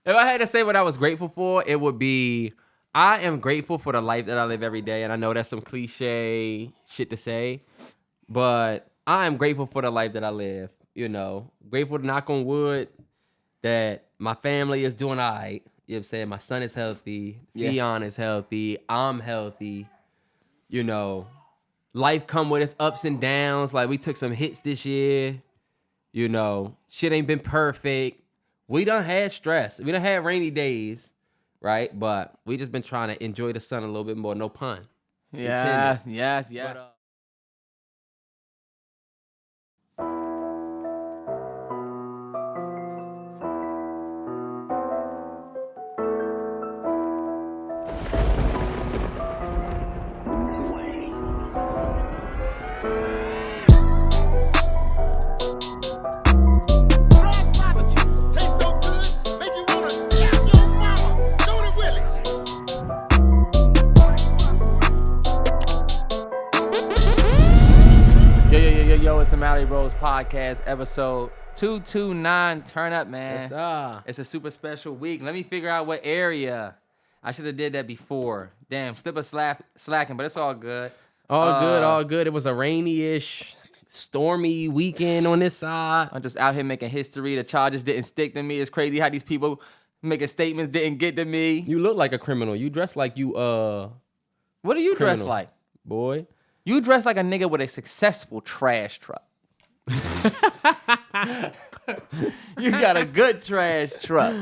If I had to say what I was grateful for, it would be I am grateful for the life that I live every day. And I know that's some cliche shit to say, but I am grateful for the life that I live. Grateful to knock on wood that my family is doing all right. You know what I'm saying? My son is healthy. Theon is healthy. I'm healthy. Life come with its ups and downs. Like, we took some hits this year. Shit ain't been perfect. We done had stress. We done had rainy days, right? But we just been trying to enjoy the sun a little bit more. No pun. Yes. But, Yo, it's the MalloryBrosPodcast, episode 229. Turn up, man. It's a super special week. Let me figure out what area. I should have did that before. Damn, slip slacking, but it's all good. All good. It was a rainy-ish, stormy weekend on this side. I'm just out here making history. The charges didn't stick to me. It's crazy how these people making statements didn't get to me. You look like a criminal. You dress like you, What do you dress like? Boy. You dress like a nigga with a successful trash truck. You got a good trash truck.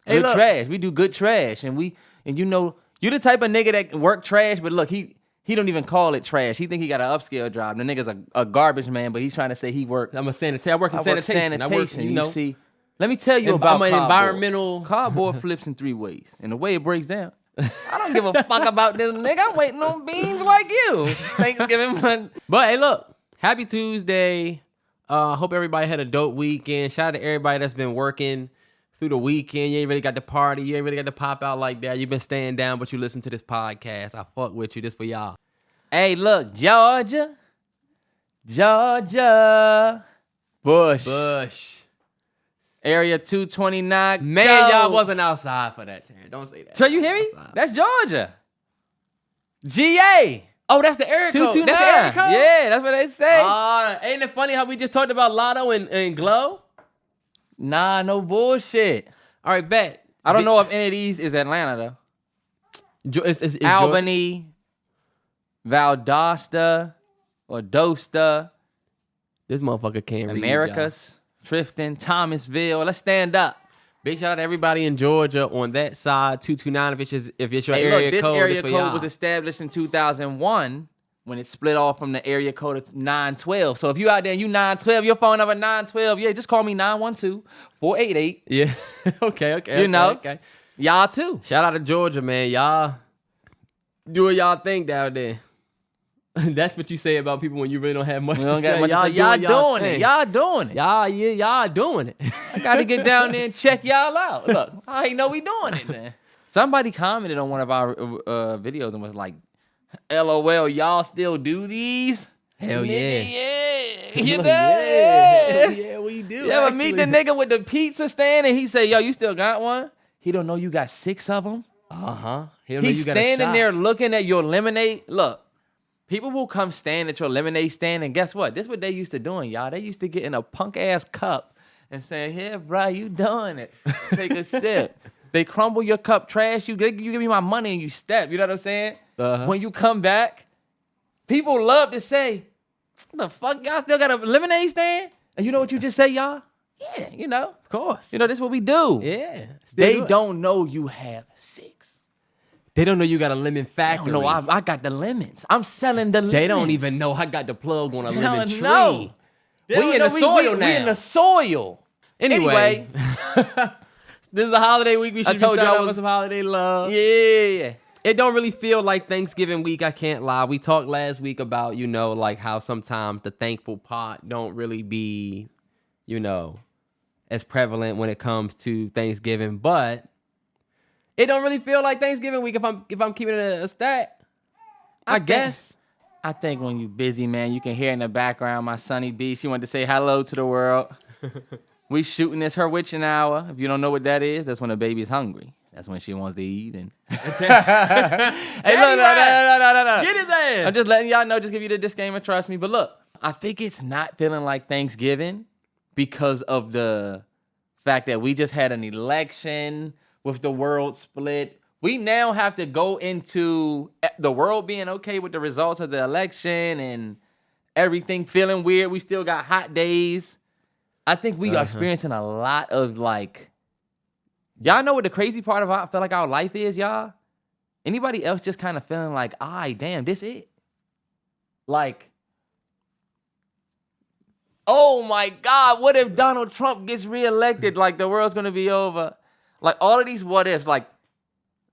Good trash. We do good trash. And you the type of nigga that work trash, but look, he don't even call it trash. He think he got an upscale job. The nigga's a garbage man, but he's trying to say he work. I'm a sanitation. I work in sanitation. You see, let me tell you about I'm an environmental. Cardboard flips in 3 ways. And the way it breaks down, I don't give a fuck about this nigga. I'm waiting on beans like you. Thanksgiving month. But hey, look, happy Tuesday. Hope everybody had a dope weekend. Shout out to everybody that's been working through the weekend. You ain't really got to party. You ain't really got to pop out like that. You've been staying down, but you listen to this podcast. I fuck with you. This for y'all. Hey, look, Georgia. Bush. Area 229. Man, y'all wasn't outside for that, Terrence. Don't say that. So you hear me? Outside. That's Georgia. GA. Oh, that's the area code. 229. That's the area code? Yeah, that's what they say. Ain't it funny how we just talked about Lotto and Glow? Nah, no bullshit. All right, bet. I don't know if any of these is Atlanta, though. It's Albany, Valdosta, or Dosta. This motherfucker can't read. Americas, Trifton, Thomasville. Let's stand up. Big shout out to everybody in Georgia on that side. 229 if it's your area this code. This area code was established in 2001 when it split off from the area code of 912. So if you out there and you 912, your phone number 912, yeah, just call me 912-488. Yeah. Okay. Okay. Y'all too. Shout out to Georgia, man. Y'all do what y'all think down there. That's what you say about people when you really don't have much to say. Y'all doing it. Y'all doing it. Y'all doing it. I got to get down there and check y'all out. Look, I ain't know we doing it, man. Somebody commented on one of our videos and was like, LOL, y'all still do these? Hell yeah. Yeah. You know? Yeah, we do. You ever meet the nigga with the pizza stand and he say, yo, you still got one? He don't know you got 6 of them. Uh-huh. He's standing there looking at your lemonade. Look. People will come stand at your lemonade stand, and guess what? This is what they used to doing, y'all. They used to get in a punk-ass cup and say, yeah, bro, you doing it. Take a sip. They crumble your cup, trash you. You give me my money, and you step. You know what I'm saying? Uh-huh. When you come back, people love to say, what the fuck, y'all still got a lemonade stand? And you know what you just say, y'all? Yeah, you know. Of course. You know, this is what we do. Yeah. They don't know you have 6. They don't know you got a lemon factory. No, I got the lemons. I'm selling the lemons. They don't even know I got the plug on a lemon tree. No. We in the soil now. We in the soil. Anyway. This is a holiday week. We should be starting off with some holiday love. Yeah. It don't really feel like Thanksgiving week. I can't lie. We talked last week about, like how sometimes the thankful part don't really be, as prevalent when it comes to Thanksgiving. But it don't really feel like Thanksgiving week if I'm keeping it a stat. I guess. I think when you busy, man, you can hear in the background my Sunny B. She wanted to say hello to the world. We shooting this her witching hour. If you don't know what that is, that's when a baby's hungry. That's when she wants to eat. And hey, look, no. Get his ass. I'm just letting y'all know, just give you the disclaimer, trust me. But look, I think it's not feeling like Thanksgiving because of the fact that we just had an election with the world split. We now have to go into the world being okay with the results of the election and everything feeling weird. We still got hot days. I think we are experiencing a lot of like, y'all know what the crazy part of I feel like our life is, y'all? Anybody else just kind of feeling like, damn, this it? Like, oh my God, what if Donald Trump gets reelected? Like the world's gonna be over. Like all of these what ifs, like,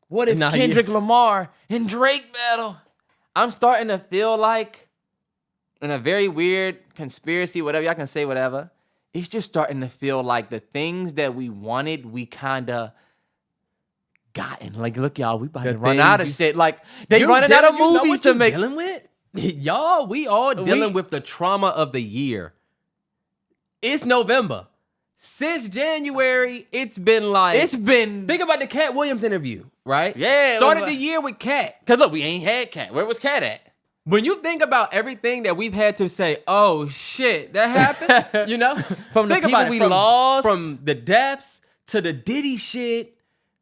what if Kendrick Lamar and Drake battle? I'm starting to feel like, in a very weird conspiracy, whatever, y'all can say whatever, it's just starting to feel like the things that we wanted, we kind of gotten. Like, look, y'all, we about to run out of shit. Like, they running out of movies to make. Dealing with? Y'all, we all dealing with the trauma of the year. It's November. Since January, it's been like... Think about the Cat Williams interview, right? Yeah. Started the year with Cat. Because, look, we ain't had Cat. Where was Cat at? When you think about everything that we've had to say, oh shit, that happened, you know? From the people we lost. From the deaths to the Diddy shit.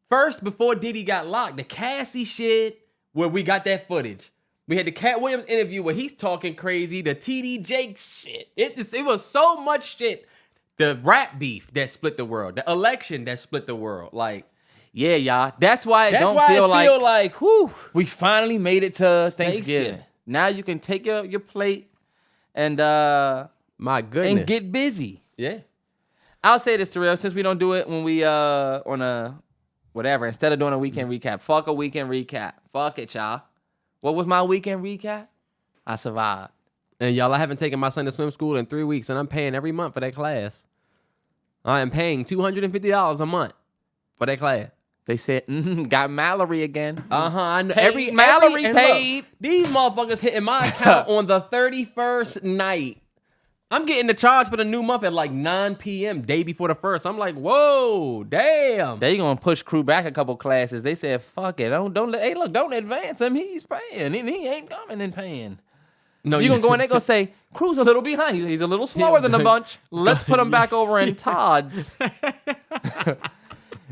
First, before Diddy got locked, the Cassie shit, where we got that footage. We had the Cat Williams interview where he's talking crazy, the TD Jakes shit. It was so much shit. The rap beef that split the world. The election that split the world. Like, yeah, y'all. That's why I feel like whew, we finally made it to Thanksgiving. Now you can take your plate and my goodness, and get busy. Yeah. I'll say this, Terrell, since we don't do it when we on a whatever, instead of doing a weekend recap, fuck a weekend recap. Fuck it, y'all. What was my weekend recap? I survived. And y'all, I haven't taken my son to swim school in 3 weeks, and I'm paying every month for that class. I am paying $250 a month for that class. They said, got Mallory again. I know. Mallory paid. Look, these motherfuckers hitting my account on the 31st night. I'm getting the charge for the new month at like 9 p.m. day before the first. I'm like, whoa, damn. They gonna push crew back a couple classes. They said, fuck it. Don't advance him. He's paying. He ain't coming and paying. No, you gonna go in there, gonna say, Crew's a little behind. He's a little slower than the bunch. Let's put him back over in Todd's.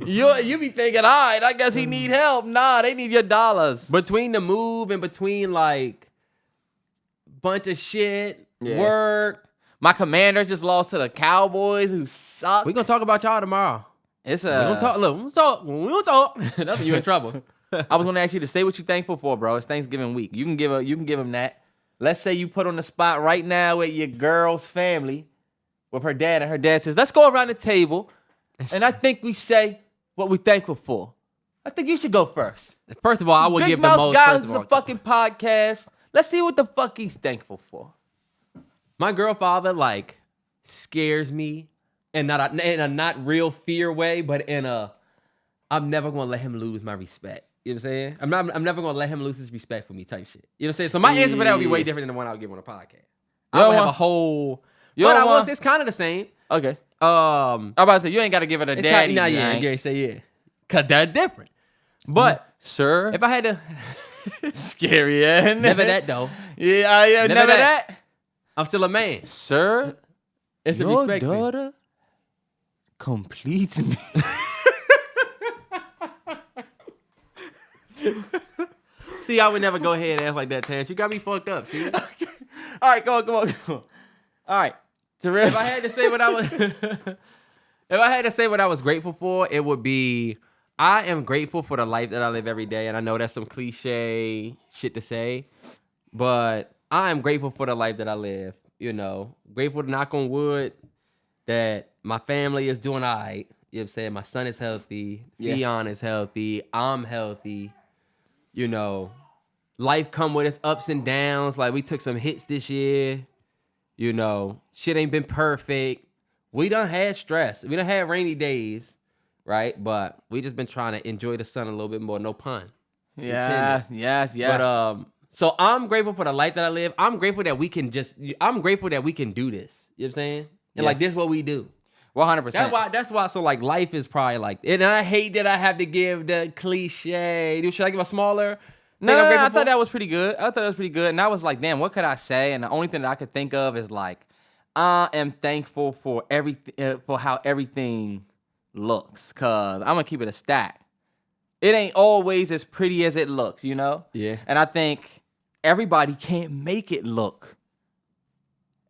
You be thinking, all right, I guess he need help. Nah, they need your dollars. Between the move and between like bunch of shit, work. My commander just lost to the Cowboys who suck. We gonna talk about y'all tomorrow. We gonna talk. Look, we gonna talk. That's when you in trouble. I was gonna ask you to say what you're thankful for, bro. It's Thanksgiving week. You can give him that. Let's say you put on the spot right now with your girl's family, with her dad, and her dad says, let's go around the table, and I think we say what we're thankful for. I think you should go first. First of all, I will Big give the Mouth most. Guys is a fucking podcast. Let's see what the fuck he's thankful for. My girlfather like scares me, and not in a not real fear way, but in a I'm never gonna let him lose my respect. You know what I'm saying? I'm never gonna let him lose his respect for me type shit. You know what I'm saying? So my answer for that would be way different than the one I would give on a podcast. I would have a whole. It's kind of the same. Okay. I'm about to say you ain't got to give it a daddy. You ain't say yeah, cause they're different. But sir, if I had to, scary, yeah. Never that though. Yeah, never that. I'm still a man, sir. It's a your respect daughter completes me. See, I would never go ahead and ask like that, Terrence. You got me fucked up. See? Okay. All right, come on. All right, Terrence. If I had to say what I was grateful for, it would be I am grateful for the life that I live every day, and I know that's some cliche shit to say, but I am grateful for the life that I live. You know, grateful to knock on wood that my family is doing all right. You know what I'm saying? My son is healthy. Leon is healthy. I'm healthy. You know, life come with its ups and downs. Like, we took some hits this year. You know, shit ain't been perfect. We done had stress. We done had rainy days, right? But we just been trying to enjoy the sun a little bit more. No pun. Yes. But, so I'm grateful for the life that I live. I'm grateful that we can do this. You know what I'm saying? And like, this is what we do. 100%. That's why. So like, life is probably like, and I hate that I have to give the cliche. Should I give a smaller? No, I thought that was pretty good. And I was like, damn, what could I say? And the only thing that I could think of is like, I am thankful for everything, for how everything looks. Cause I'm gonna keep it a stack. It ain't always as pretty as it looks, you know? Yeah. And I think everybody can't make it look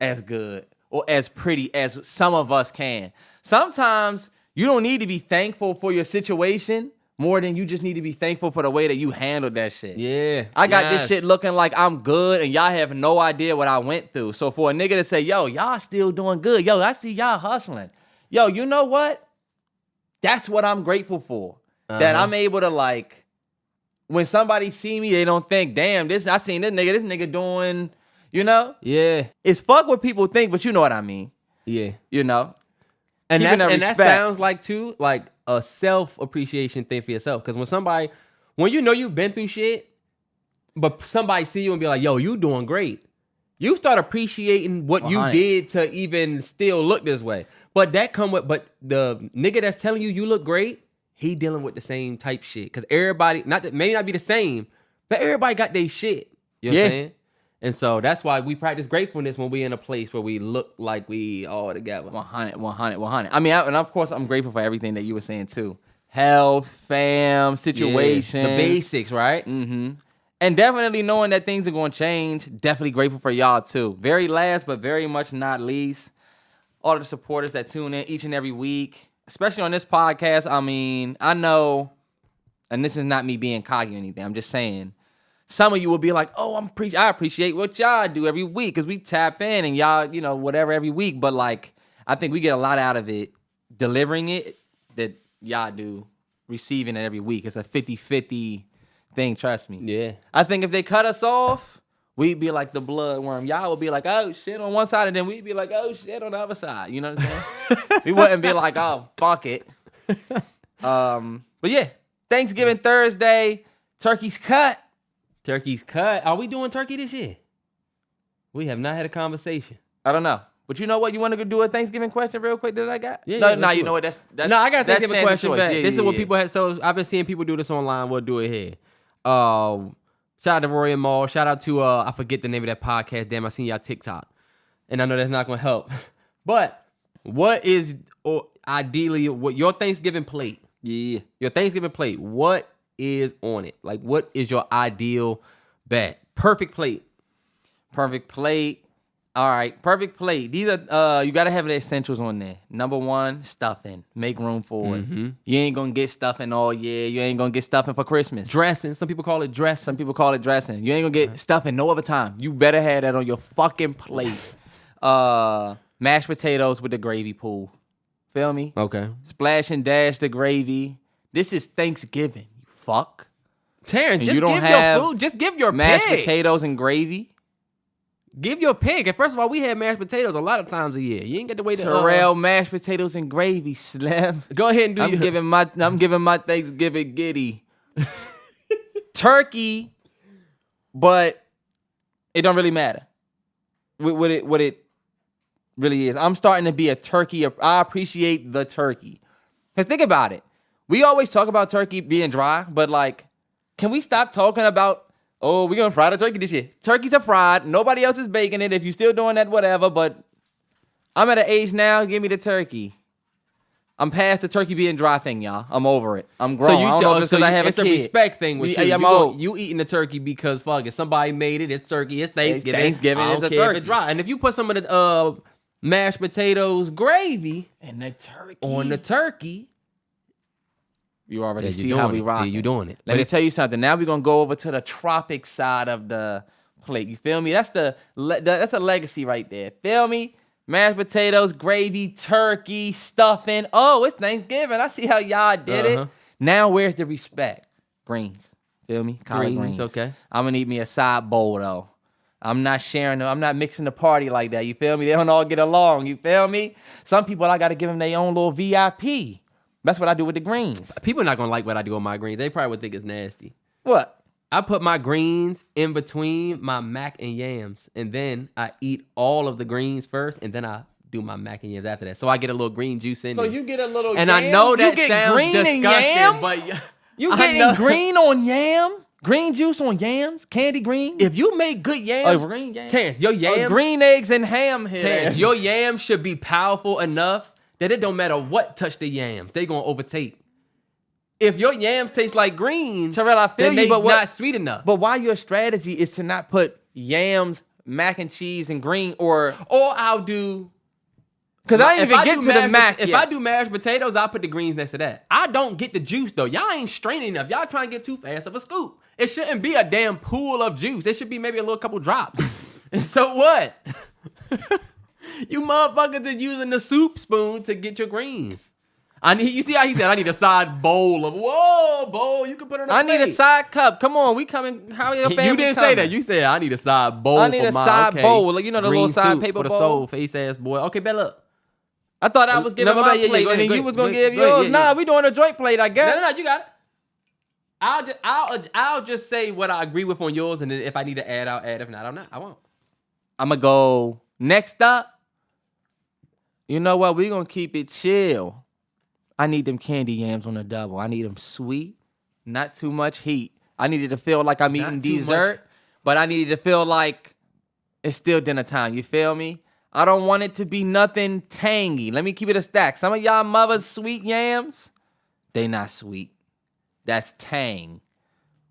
as good or as pretty as some of us can. Sometimes you don't need to be thankful for your situation more than you just need to be thankful for the way that you handled that shit. Yeah. I got this shit looking like I'm good and y'all have no idea what I went through. So for a nigga to say, yo, y'all still doing good. Yo, I see y'all hustling. Yo, you know what? That's what I'm grateful for. That I'm able to like, when somebody see me, they don't think, damn, I seen this nigga doing, you know? Yeah. It's fuck what people think, but you know what I mean. Yeah. You know? And that sounds like too, like a self-appreciation thing for yourself. Because when you know you've been through shit, but somebody see you and be like, yo, you doing great. You start appreciating what you did to even still look this way. But the nigga that's telling you look great, he dealing with the same type shit. Because everybody, may not be the same, but everybody got their shit. You know what I'm saying? And so that's why we practice gratefulness when we in a place where we look like we all together. 100. I mean, and of course, I'm grateful for everything that you were saying too. Health, fam, situation. The basics, right? Mm-hmm. And definitely knowing that things are going to change. Definitely grateful for y'all too. Very last, but very much not least, all the supporters that tune in each and every week, especially on this podcast. I mean, I know, and this is not me being cocky or anything. I'm just saying, some of you will be like, oh, I appreciate what y'all do every week because we tap in and y'all, you know, whatever every week. But like, I think we get a lot out of it delivering it that y'all do receiving it every week. It's a 50-50 thing, trust me. Yeah. I think if they cut us off, we'd be like the bloodworm. Y'all would be like, oh, shit on one side, and then we'd be like, oh, shit on the other side. You know what I'm saying? We wouldn't be like, oh, fuck it. But yeah, Thanksgiving Thursday, turkey's cut. Turkey's cut. Are we doing turkey this year? We have not had a conversation. I don't know. But you know what? You want to go do a Thanksgiving question real quick that I got? Yeah, No, you know what? That's no, I got a Thanksgiving question back. Yeah, this is what people had. So I've been seeing people do this online. We'll do it here. Shout out to Rory and Maul. Shout out to, I forget the name of that podcast. Damn, I seen y'all TikTok. And I know that's not going to help. But what is, or ideally, what your Thanksgiving plate? Yeah. Your Thanksgiving plate. What is on it? Like, what is your ideal bet? Perfect plate. Perfect plate. All right, perfect plate. These are you gotta have the essentials on there. Number one, stuffing. Make room for it. You ain't gonna get stuffing all year. You ain't gonna get stuffing for Christmas. Dressing. Some people call it dressing. Some people call it dressing. You ain't gonna get stuffing no other time. You better have that on your fucking plate. Mashed potatoes with the gravy pool. Feel me? Okay. Splash and dash the gravy. This is Thanksgiving. You fuck. Terrence, just you don't give have your food. Just give your mashed pig. potatoes and gravy. Give your pig. And first of all, we have mashed potatoes a lot of times a year. You ain't got to wait. Terrell, mashed potatoes and gravy, Slim. Go ahead and do. I'm giving my Thanksgiving giddy. Turkey, but it don't really matter. What it really is. I'm starting to be a turkey. I appreciate the turkey. Cause think about it. We always talk about turkey being dry, but like, can we stop talking about, oh, we're gonna fry the turkey this year? Turkeys are fried. Nobody else is baking it. If you're still doing that, whatever. But I'm at an age now. Give me the turkey. I'm past the turkey being dry thing, y'all. I'm over it. I'm grown. I don't know if it's because I have a kid. It's a respect thing with you. I'm old. You eating the turkey because fuck it, somebody made it. It's turkey. It's Thanksgiving. Thanksgiving I don't is a care if turkey. it's dry. And if you put some of the mashed potatoes gravy and the turkey on the turkey. You already see how we rock. See, you doing it. Let me tell you something. Now we're gonna go over to the tropic side of the plate. You feel me? That's that's a legacy right there. Feel me? Mashed potatoes, gravy, turkey, stuffing. Oh, it's Thanksgiving. I see how y'all did it. Now where's the respect? Greens. Feel me? Collard greens. Okay. I'm gonna need me a side bowl though. I'm not sharing them. I'm not mixing the party like that. You feel me? They don't all get along. You feel me? Some people, I gotta give them their own little VIP. That's what I do with the greens. People are not gonna like what I do with my greens. They probably would think it's nasty. What? I put my greens in between my mac and yams, and then I eat all of the greens first, and then I do my mac and yams after that. So I get a little green juice in So there. you get a little and yam? I know that you get sounds green disgusting, and yam? but You I getting know. green on yam? Green juice on yams? Candy green? If you make good yams, green yams? Terrence, your yams, green eggs and ham here. Terrence, your yams should be powerful enough that it don't matter what touch the yams, they gonna overtake. If your yams taste like greens, Terrell, I feel then you, they but what, not sweet enough. But why your strategy is to not put yams, mac and cheese, and green or I'll do. Because I didn't If even get to the mac If yet. I do mashed potatoes, I'll put the greens next to that. I don't get the juice though. Y'all ain't straining enough. Y'all trying to get too fast of a scoop. It shouldn't be a damn pool of juice. It should be maybe a little couple drops. And so what? You motherfuckers are using the soup spoon to get your greens. You see how he said, I need a side bowl of, bowl, you can put it on a I need a plate. side cup. Come on, we coming. How your family You didn't say that. You said, I need a side bowl. I need for a my, side okay, bowl. Like, you know the green little side soup paper for the bowl? soul face ass boy. Okay, bet up. I thought I was giving No, my yeah, plate, go and ahead, then go you was ahead, gonna go give ahead, yours. yeah, Nah, yeah. we doing a joint plate, I guess. No, you got it. I'll just say what I agree with on yours, and then if I need to add, I'll add. If not, I won't. I'm gonna go next up. You know what? We gonna keep it chill. I need them candy yams on the double. I need them sweet, not too much heat. I needed to feel like I'm eating too dessert, but I needed to feel like it's still dinner time. You feel me? I don't want it to be nothing tangy. Let me keep it a stack. Some of y'all mothers sweet yams, they not sweet. That's tang.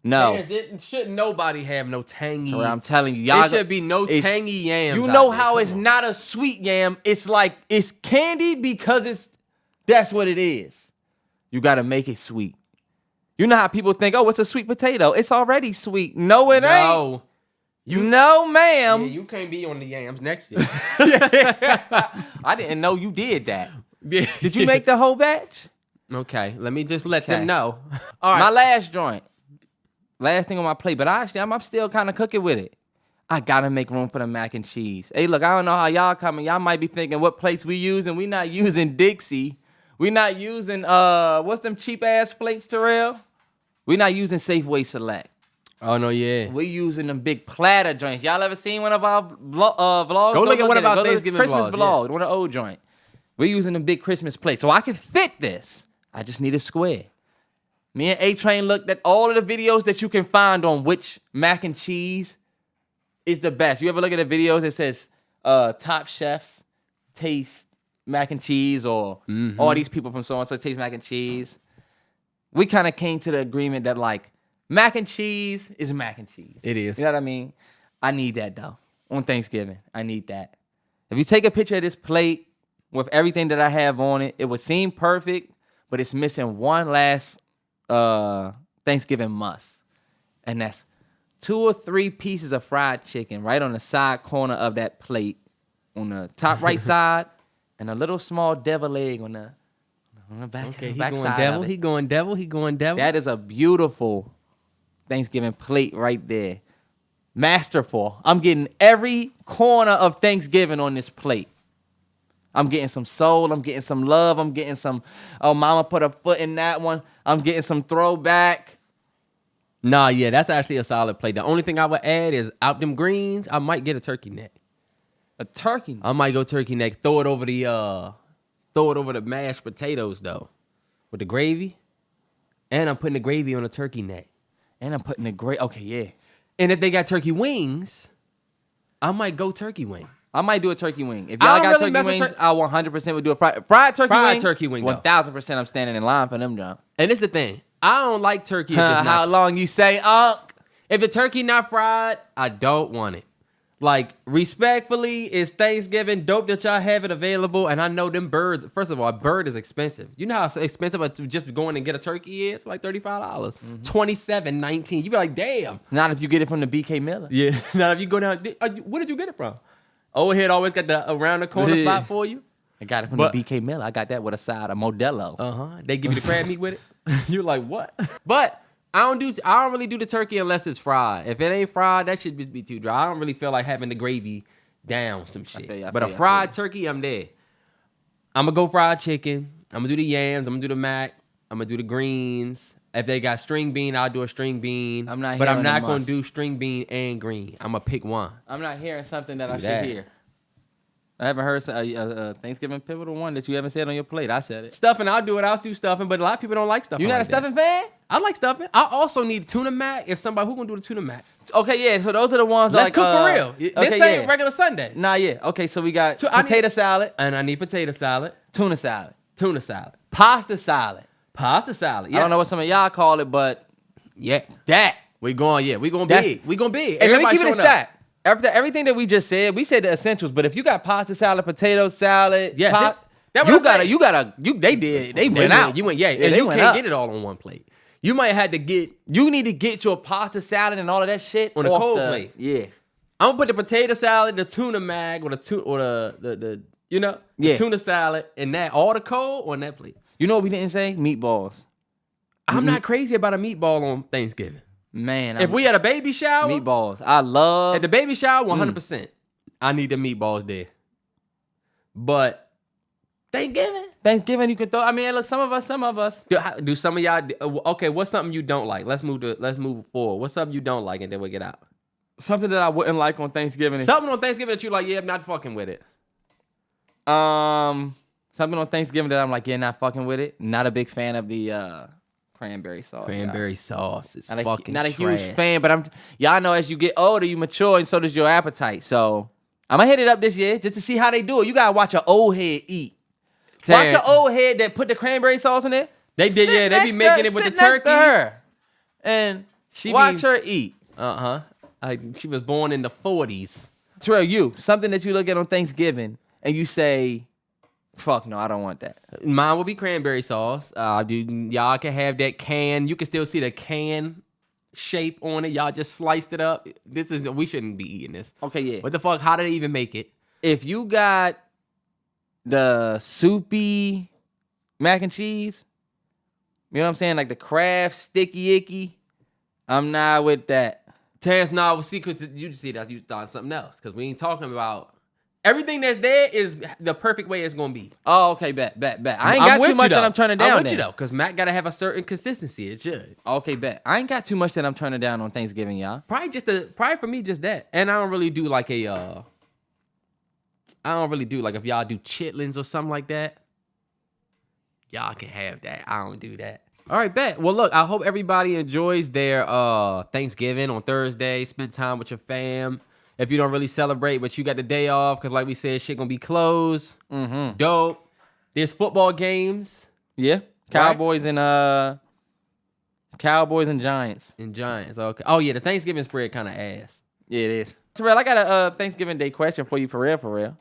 No. Shouldn't nobody have no tangy. So I'm telling you, y'all. There should be no tangy yams. You out know there. how Come it's on. not a sweet yam. It's like it's candy because that's what it is. You gotta make it sweet. You know how people think, oh, it's a sweet potato. It's already sweet. No, it ain't. No, ma'am. Yeah, you can't be on the yams next year. I didn't know you did that. Did you make the whole batch? Okay, let me just let them know. All right. My last joint. Last thing on my plate, but I'm still kind of cooking with it. I gotta make room for the mac and cheese. Hey, look, I don't know how y'all coming. Y'all might be thinking what plates we using. We not using Dixie. We not using what's them cheap ass plates, Terrell? We not using Safeway Select. Oh no, yeah. We using them big platter joints. Y'all ever seen one of our vlogs? Go look at one of our Go look at Thanksgiving Christmas vlogs, vlog. One of the old joint. We're using them big Christmas plates, so I can fit this. I just need a square. Me and A-Train looked at all of the videos that you can find on which mac and cheese is the best. You ever look at the videos that says top chefs taste mac and cheese or all these people from so-and-so taste mac and cheese? We kind of came to the agreement that like mac and cheese is mac and cheese. It is. You know what I mean? I need that though. On Thanksgiving, I need that. If you take a picture of this plate with everything that I have on it, it would seem perfect, but it's missing one last Thanksgiving must. And that's 2 or 3 pieces of fried chicken right on the side corner of that plate on the top right side, and a little small devil egg on the back, Okay, he back going side devil. of it. He going devil. He going devil. That is a beautiful Thanksgiving plate right there. Masterful. I'm getting every corner of Thanksgiving on this plate. I'm getting some soul. I'm getting some love. I'm getting some, oh, mama put a foot in that one. I'm getting some throwback. Nah, yeah, that's actually a solid plate. The only thing I would add is out them greens, I might get a turkey neck. A turkey. I might go turkey neck. Throw it over the mashed potatoes though, with the gravy, and I'm putting the gravy on the turkey neck. And I'm putting the great, okay, yeah. And if they got turkey wings, I might go turkey wing. I might do a turkey wing. If I y'all don't got really turkey mess with wings, I 100% would do a fried turkey wing. Fried turkey wing, though. 1,000% I'm standing in line for them, John. And it's the thing, I don't like turkey. If it's How not, long you say, Unc? if the turkey not fried, I don't want it. Like, respectfully, it's Thanksgiving. Dope that y'all have it available. And I know them birds. First of all, a bird is expensive. You know how expensive to just go in and get a turkey is? Like $35. $27.19. You be like, damn. Not if you get it from the BK Miller. Yeah. Now, if you go down, where did you get it from? Overhead always got the around the corner Yeah. spot for you. I got it from But- the BK Miller. I got that with a side of Modelo. They give you the crab meat with it. You're like, what? But I don't really do the turkey unless it's fried. If it ain't fried, that should just be too dry. I don't really feel like having the gravy down some shit. feel you, I But feel a you, I fried feel turkey, I'm there. I'm gonna go fried chicken. I'm gonna do the yams. I'm gonna do the mac. I'm gonna do the greens. If they got string bean, I'll do a string bean. I'm not But I'm hearing the not gonna must. do string bean and green. I'm gonna pick one. I'm not hearing something that I Do that. should hear. I haven't heard a Thanksgiving pivotal one that you haven't said on your plate. I said it. Stuffing, I'll do it. I'll do stuffing, but a lot of people don't like stuffing. You not like a stuffing fan? I like stuffing. I also need tuna mac. If somebody who gonna do the tuna mac? Okay, yeah. So those are the ones. Let's like, cook for real. This ain't regular Sunday. Nah, yeah. Okay, so we got potato salad, and I need potato salad, tuna salad, pasta salad. Yeah. I don't know what some of y'all call it, but yeah, that we going big. We going big. And let me keep it a stat. After everything that we just said, we said the essentials. But if you got pasta salad, potato salad, they went out. You can't get it all on one plate. You might have to get. You need to get your pasta salad and all of that shit on a cold plate. Yeah, I'm gonna put the potato salad, the tuna mag, or the tuna salad, and that all the cold on that plate. You know what we didn't say? Meatballs. I'm not crazy about a meatball on Thanksgiving. Man, if we had a baby shower, meatballs. I love at the baby shower 100%. I need the meatballs there. But Thanksgiving, you can throw. I mean, look, some of us. Do some of y'all? Okay, what's something you don't like? Let's move forward. What's something you don't like, and then we'll get out. Something that I wouldn't like on Thanksgiving. Something on Thanksgiving that you like? Yeah, I'm not fucking with it. Something on Thanksgiving that I'm like, yeah, not fucking with it. Not a big fan of the cranberry sauce. Cranberry sauce is not fucking not a trash. huge fan, but y'all know as you get older, you mature, and so does your appetite. So I'm gonna hit it up this year just to see how they do it. You gotta watch an old head eat. Watch an old head that put the cranberry sauce in it. They did, yeah. They be making it with the turkey. Her and watch her eat. She was born in the 40s. Terrell, something that you look at on Thanksgiving and you say, fuck no, I don't want that. Mine will be cranberry sauce. Y'all can have that can. You can still see the can shape on it. Y'all just sliced it up. We shouldn't be eating this. Okay, yeah. What the fuck? How did they even make it? If you got the soupy mac and cheese, you know what I'm saying? Like the Kraft sticky icky, I'm not with that. Terrence, no, see, because you see that you thought something else. Because we ain't talking about everything that's there is the perfect way it's gonna be. Oh, okay, bet. I ain't got too much that I'm turning down. I'm with you though, because Mac gotta have a certain consistency. It should. Okay, bet. I ain't got too much that I'm turning down on Thanksgiving, y'all. Probably for me, just that. And I don't really do like if y'all do chitlins or something like that. Y'all can have that. I don't do that. All right, bet. Well, look, I hope everybody enjoys their Thanksgiving on Thursday. Spend time with your fam. If you don't really celebrate, but you got the day off, because like we said, shit gonna be closed. Mm-hmm. Dope. There's football games. Yeah. Cowboys and Giants. Okay. Oh, yeah, the Thanksgiving spread kind of ass. Yeah, it is. Terrell, I got a Thanksgiving Day question for you, for real.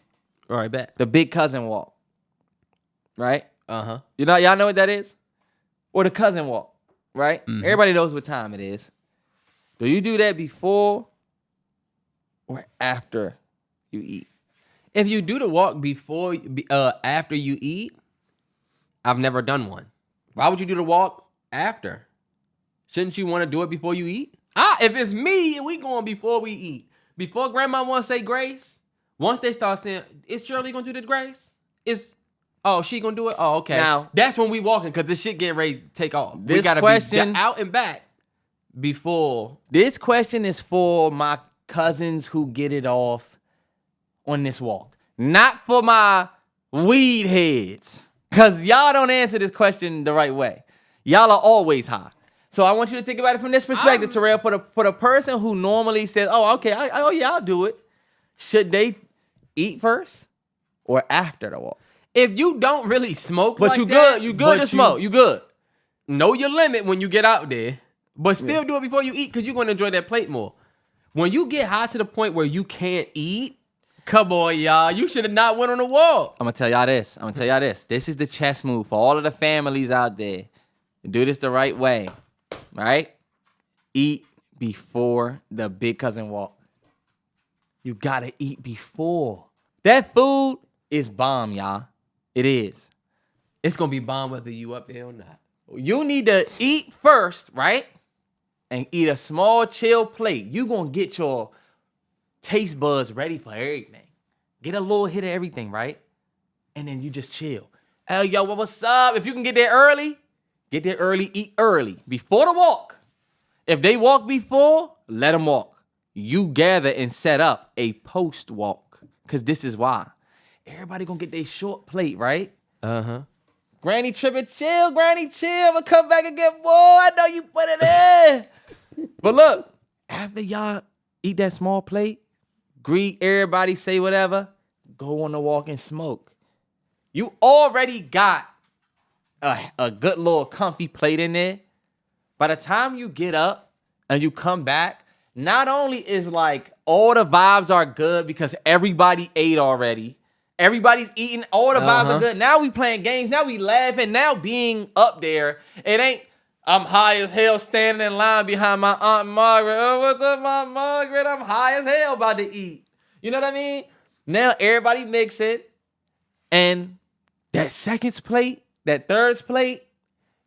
All right, bet. The big cousin walk. Right? Uh-huh. Y'all know what that is? Or the cousin walk, right? Mm-hmm. Everybody knows what time it is. Do you do that before or after you eat? If you do the walk after you eat, I've never done one. Why would you do the walk after? Shouldn't you want to do it before you eat? If it's me, we going before we eat. Before grandma wants to say grace, once they start saying, is Shirley going to do the grace? She gonna do it? Oh, okay. Now, that's when we walking, because this shit getting ready to take off. We gotta be out and back before. This question is for my cousins who get it off on this walk. Not for my weed heads. Because y'all don't answer this question the right way. Y'all are always high. So I want you to think about it from this perspective, Terrell. For the person who normally says, oh, okay, I'll do it. Should they eat first or after the walk? If you don't really smoke, but you good to smoke. You good. Know your limit when you get out there, but still do it before you eat, because you're gonna enjoy that plate more. When you get high to the point where you can't eat, come on, y'all, you should have not went on the walk. I'm gonna tell y'all this. This is the chess move for all of the families out there. Do this the right way, right? Eat before the big cousin walk. You gotta eat before. That food is bomb, y'all. It is. It's going to be bomb whether you up there or not. You need to eat first, right? And eat a small, chill plate. You going to get your taste buds ready for everything. Get a little hit of everything, right? And then you just chill. Hey, yo, what's up? If you can get there early, eat early. Before the walk. If they walk before, let them walk. You gather and set up a post-walk. Because this is why. everybody gonna get their short plate, right? Uh-huh. Granny tripping, chill, Granny, chill. I'ma come back and get more. I know you put it in. But look, after y'all eat that small plate, greet everybody, say whatever, go on the walk and smoke. You already got a good little comfy plate in there. By the time you get up and you come back, not only is like all the vibes are good because everybody ate already. Everybody's eating. All the vibes are good. Now we playing games. Now we laughing. Now being up there, it ain't, I'm high as hell standing in line behind my Aunt Margaret. Oh, what's up, my Margaret? I'm high as hell about to eat. You know what I mean? Now everybody mix it. And that second plate, that third plate,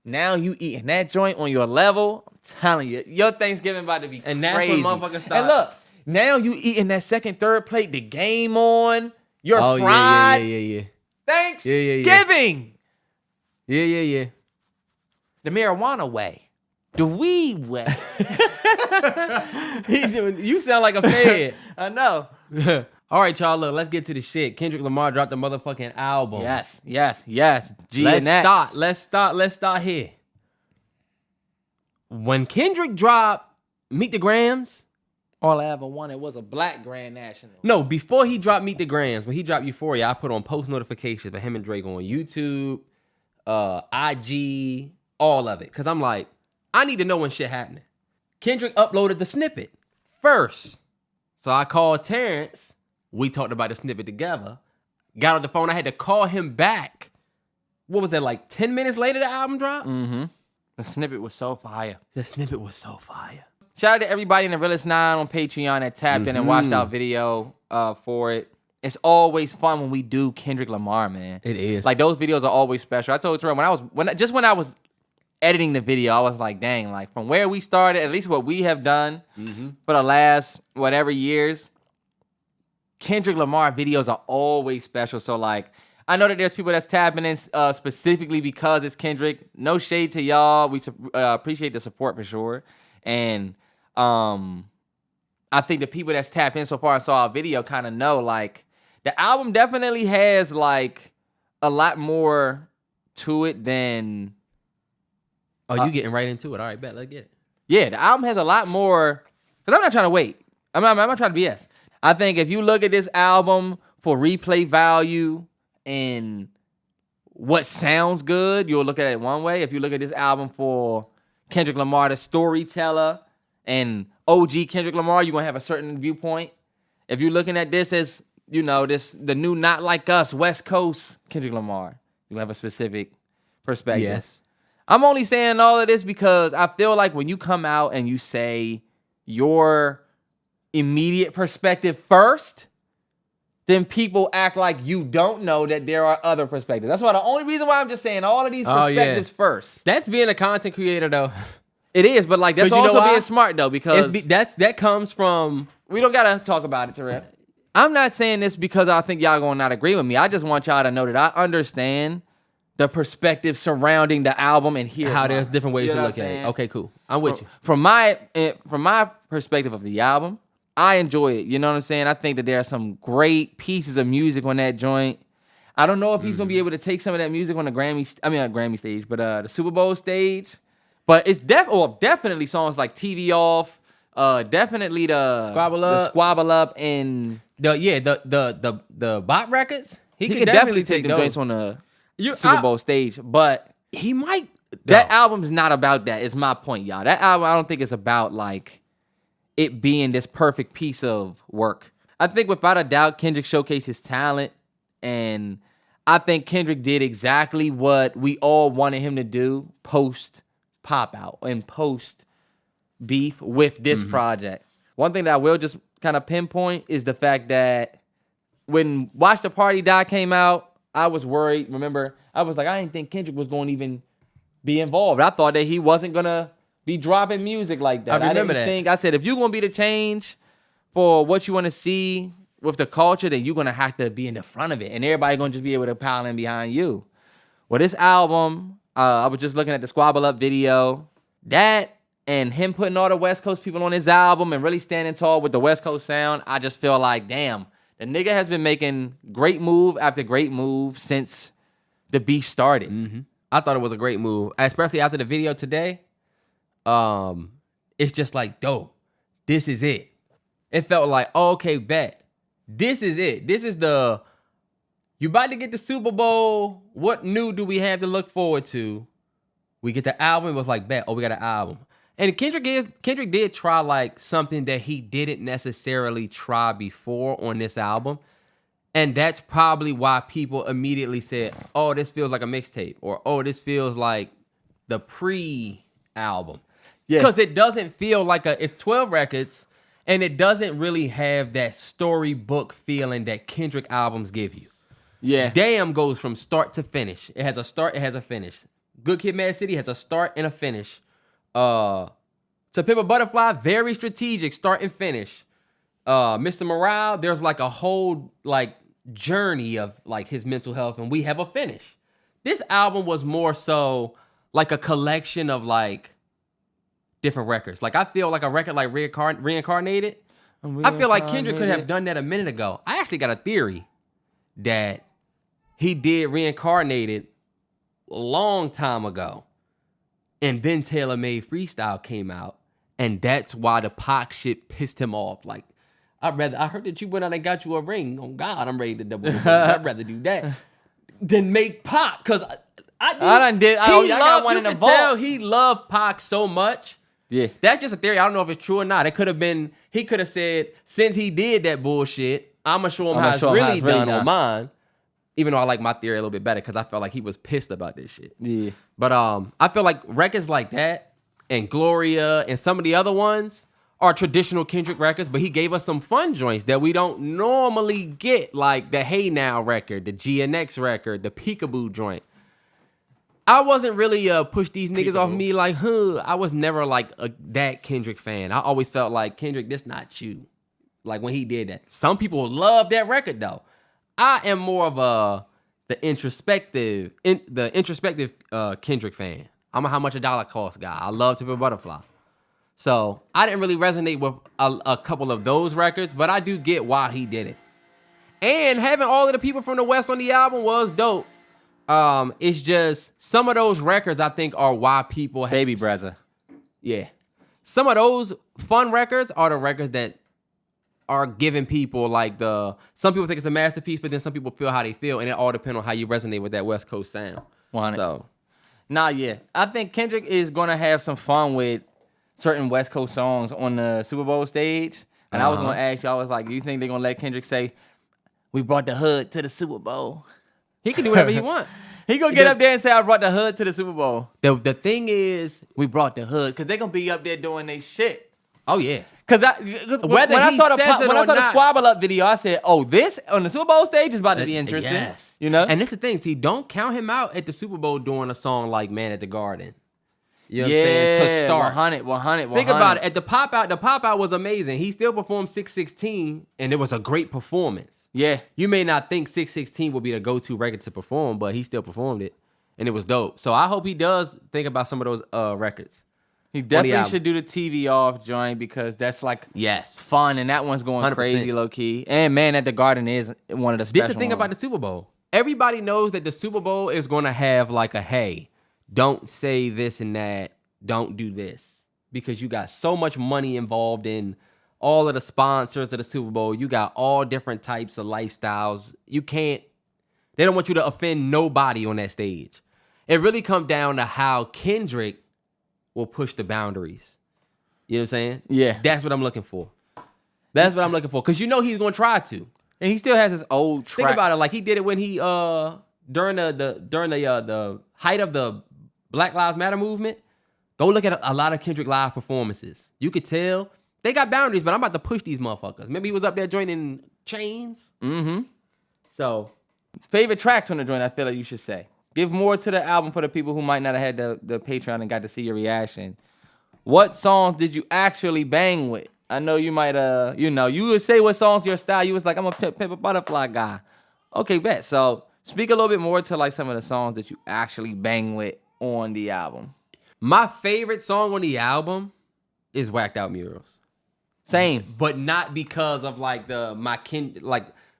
now you eating that joint on your level. I'm telling you, your Thanksgiving about to be And that's crazy. when motherfuckers start. And look, now you eating that second, third plate, the game on. You're Oh, fried. yeah. Thanksgiving. Yeah. The marijuana way. The weed way. You sound like a fed. I know. All right, y'all, look, let's get to the shit. Kendrick Lamar dropped the motherfucking album. Yes. Let's start here. When Kendrick dropped Meet the Grams, All I ever wanted was a black Grand National. no, before he dropped Meet the Grams, when he dropped Euphoria, I put on post notifications for him and Drake on YouTube, IG, all of it. Because I'm like, I need to know when shit happening. Kendrick uploaded the snippet first. So I called Terrence. We talked about the snippet together. Got on the phone. I had to call him back. What was that, like 10 minutes later the album dropped? Mm-hmm. The snippet was so fire. The snippet was so fire. Shout out to everybody in the Realest 9 on Patreon that tapped in and watched our video for it. It's always fun when we do Kendrick Lamar, man. It is. Like, those videos are always special. I told Terrell, when I was editing the video, I was like, dang, like from where we started, at least what we have done for the last whatever years, Kendrick Lamar videos are always special. So like, I know that there's people that's tapping in specifically because it's Kendrick. No shade to y'all. We appreciate the support for sure. And I think the people that's tapped in so far and saw our video kind of know, like, the album definitely has like a lot more to it than. Oh, you getting right into it. All right, bet. Let's get it. Yeah, the album has a lot more. Because I'm not trying to wait. I'm not trying to BS. I think if you look at this album for replay value and what sounds good, you'll look at it one way. If you look at this album for Kendrick Lamar, the storyteller, and OG Kendrick Lamar, you're going to have a certain viewpoint. If you're looking at this as, you know, the new Not Like Us, West Coast Kendrick Lamar, you have a specific perspective. Yes. I'm only saying all of this because I feel like when you come out and you say your immediate perspective first, then people act like you don't know that there are other perspectives. That's why the only reason why I'm just saying all of these perspectives first. That's being a content creator, though. It is, but like that's also being smart though, because that comes from. We don't gotta talk about it, Terrell. I'm not saying this because I think y'all gonna not agree with me. I just want y'all to know that I understand the perspective surrounding the album and hear How there's different ways to look at it. Okay, cool. I'm with you. From my perspective of the album, I enjoy it. You know what I'm saying? I think that there are some great pieces of music on that joint. I don't know if he's gonna be able to take some of that music on the Grammy stage, but the Super Bowl stage. But it's definitely songs like TV Off, definitely the Squabble Up, and the Bop records. He could definitely take the joints on the Super Bowl stage, but he might. That album's not about that. Is my point, y'all. That album, I don't think it's about like it being this perfect piece of work. I think without a doubt, Kendrick showcased his talent, and I think Kendrick did exactly what we all wanted him to do post Pop Out and post beef with this project. One thing that I will just kind of pinpoint is the fact that when Watch the Party Die came out, I was worried. Remember, I was like, I didn't think Kendrick was going to even be involved. I thought that he wasn't going to be dropping music like that. I remember that. I said, if you're going to be the change for what you want to see with the culture, then you're going to have to be in the front of it. And everybody going to just be able to pile in behind you. Well, this album, I was just looking at the Squabble Up video. That and him putting all the West Coast people on his album and really standing tall with the West Coast sound, I just feel like, damn, The nigga has been making great move after great move since the beef started. Mm-hmm. I thought it was a great move, especially after the video today. It's just like, dope. This is it. It felt like, oh, okay, bet. This is it. This is you about to get the Super Bowl. What new do we have to look forward to? We get the album. It was like, bet. Oh, we got an album. And Kendrick did try like something that he didn't necessarily try before on this album. And that's probably why people immediately said, oh, this feels like a mixtape. Or, oh, this feels like the pre-album. Yeah. Because it doesn't feel like it's 12 records. And it doesn't really have that storybook feeling that Kendrick albums give you. Yeah. Damn goes from start to finish. It has a start, it has a finish. Good Kid, Mad City has a start and a finish. To Pimp a Butterfly, very strategic, start and finish. Mr. Morale, there's like a whole like journey of like his mental health, and we have a finish. This album was more so like a collection of like different records. Like I feel like a record like Reincarnated. I feel like Kendrick could have done that a minute ago. I actually got a theory that he did Reincarnated a long time ago. And then Taylor Made Freestyle came out. And that's why the Pac shit pissed him off. Like, I heard that you went out and got you a ring. Oh God, I'm ready to double. I'd rather do that than make Pac. Cause I got one in the vault. He loved Pac so much. Yeah. That's just a theory. I don't know if it's true or not. It could have been, he could have said, since he did that bullshit, I'm going to show him how it's really done on mine. Even though I like my theory a little bit better because I felt like he was pissed about this shit. Yeah. But I feel like records like that and Gloria and some of the other ones are traditional Kendrick records, but he gave us some fun joints that we don't normally get, like the Hey Now record, the GNX record, the Peekaboo joint. I wasn't really push these niggas off me like, I was never like that Kendrick fan. I always felt like, Kendrick, this not you. Like when he did that. Some people love that record though. I am more of the introspective Kendrick fan. I'm a How Much a Dollar Cost guy. I love To Be a Butterfly. So I didn't really resonate with a couple of those records, but I do get why he did it. And having all of the people from the West on the album was dope. It's just some of those records I think are why people Baby Brother. Yeah. Some of those fun records are the records that are giving people like some people think it's a masterpiece, but then some people feel how they feel, and it all depends on how you resonate with that West Coast sound. So, yeah. I think Kendrick is gonna have some fun with certain West Coast songs on the Super Bowl stage. And I was gonna ask you, I was like, do you think they're gonna let Kendrick say, "We brought the hood to the Super Bowl"? He can do whatever he want. He gonna get up there and say, "I brought the hood to the Super Bowl." The thing is, we brought the hood because they gonna be up there doing their shit. Oh yeah. Because when I saw the Squabble Up video, I said, "Oh, this on the Super Bowl stage is about to be interesting." Yes. You know, and that's the thing. See, don't count him out at the Super Bowl doing a song like "Man at the Garden." You know what I'm saying? To start 100. Think about it. At the pop out was amazing. He still performed 616, and it was a great performance. Yeah. You may not think 616 would be the go-to record to perform, but he still performed it, and it was dope. So I hope he does think about some of those records. He definitely should do the TV off joint because that's like fun, and that one's going 100%. Crazy low key. And Man at the Garden is one of the special This is the thing about the Super Bowl. Everybody knows that the Super Bowl is going to have like a hey. Don't say this and that. Don't do this. Because you got so much money involved in all of the sponsors of the Super Bowl. You got all different types of lifestyles. They don't want you to offend nobody on that stage. It really comes down to how Kendrick will push the boundaries. You know what I'm saying? Yeah. That's what I'm looking for. That's what I'm looking for. Because you know he's going to try to. And he still has his old track. Think about it. Like he did it when he, during the height of the Black Lives Matter movement. Go look at a lot of Kendrick live performances. You could tell they got boundaries, but I'm about to push these motherfuckers. Maybe he was up there joining chains. Mm-hmm. So, favorite tracks on the joint, I feel like you should say. Give more to the album for the people who might not have had the Patreon and got to see your reaction. What songs did you actually bang with? I know you might, you would say what songs your style. You was like, I'm a Pimp a Butterfly guy. Okay, bet. So, speak a little bit more to like some of the songs that you actually bang with on the album. My favorite song on the album is Whacked Out Murals. Same. But not because of like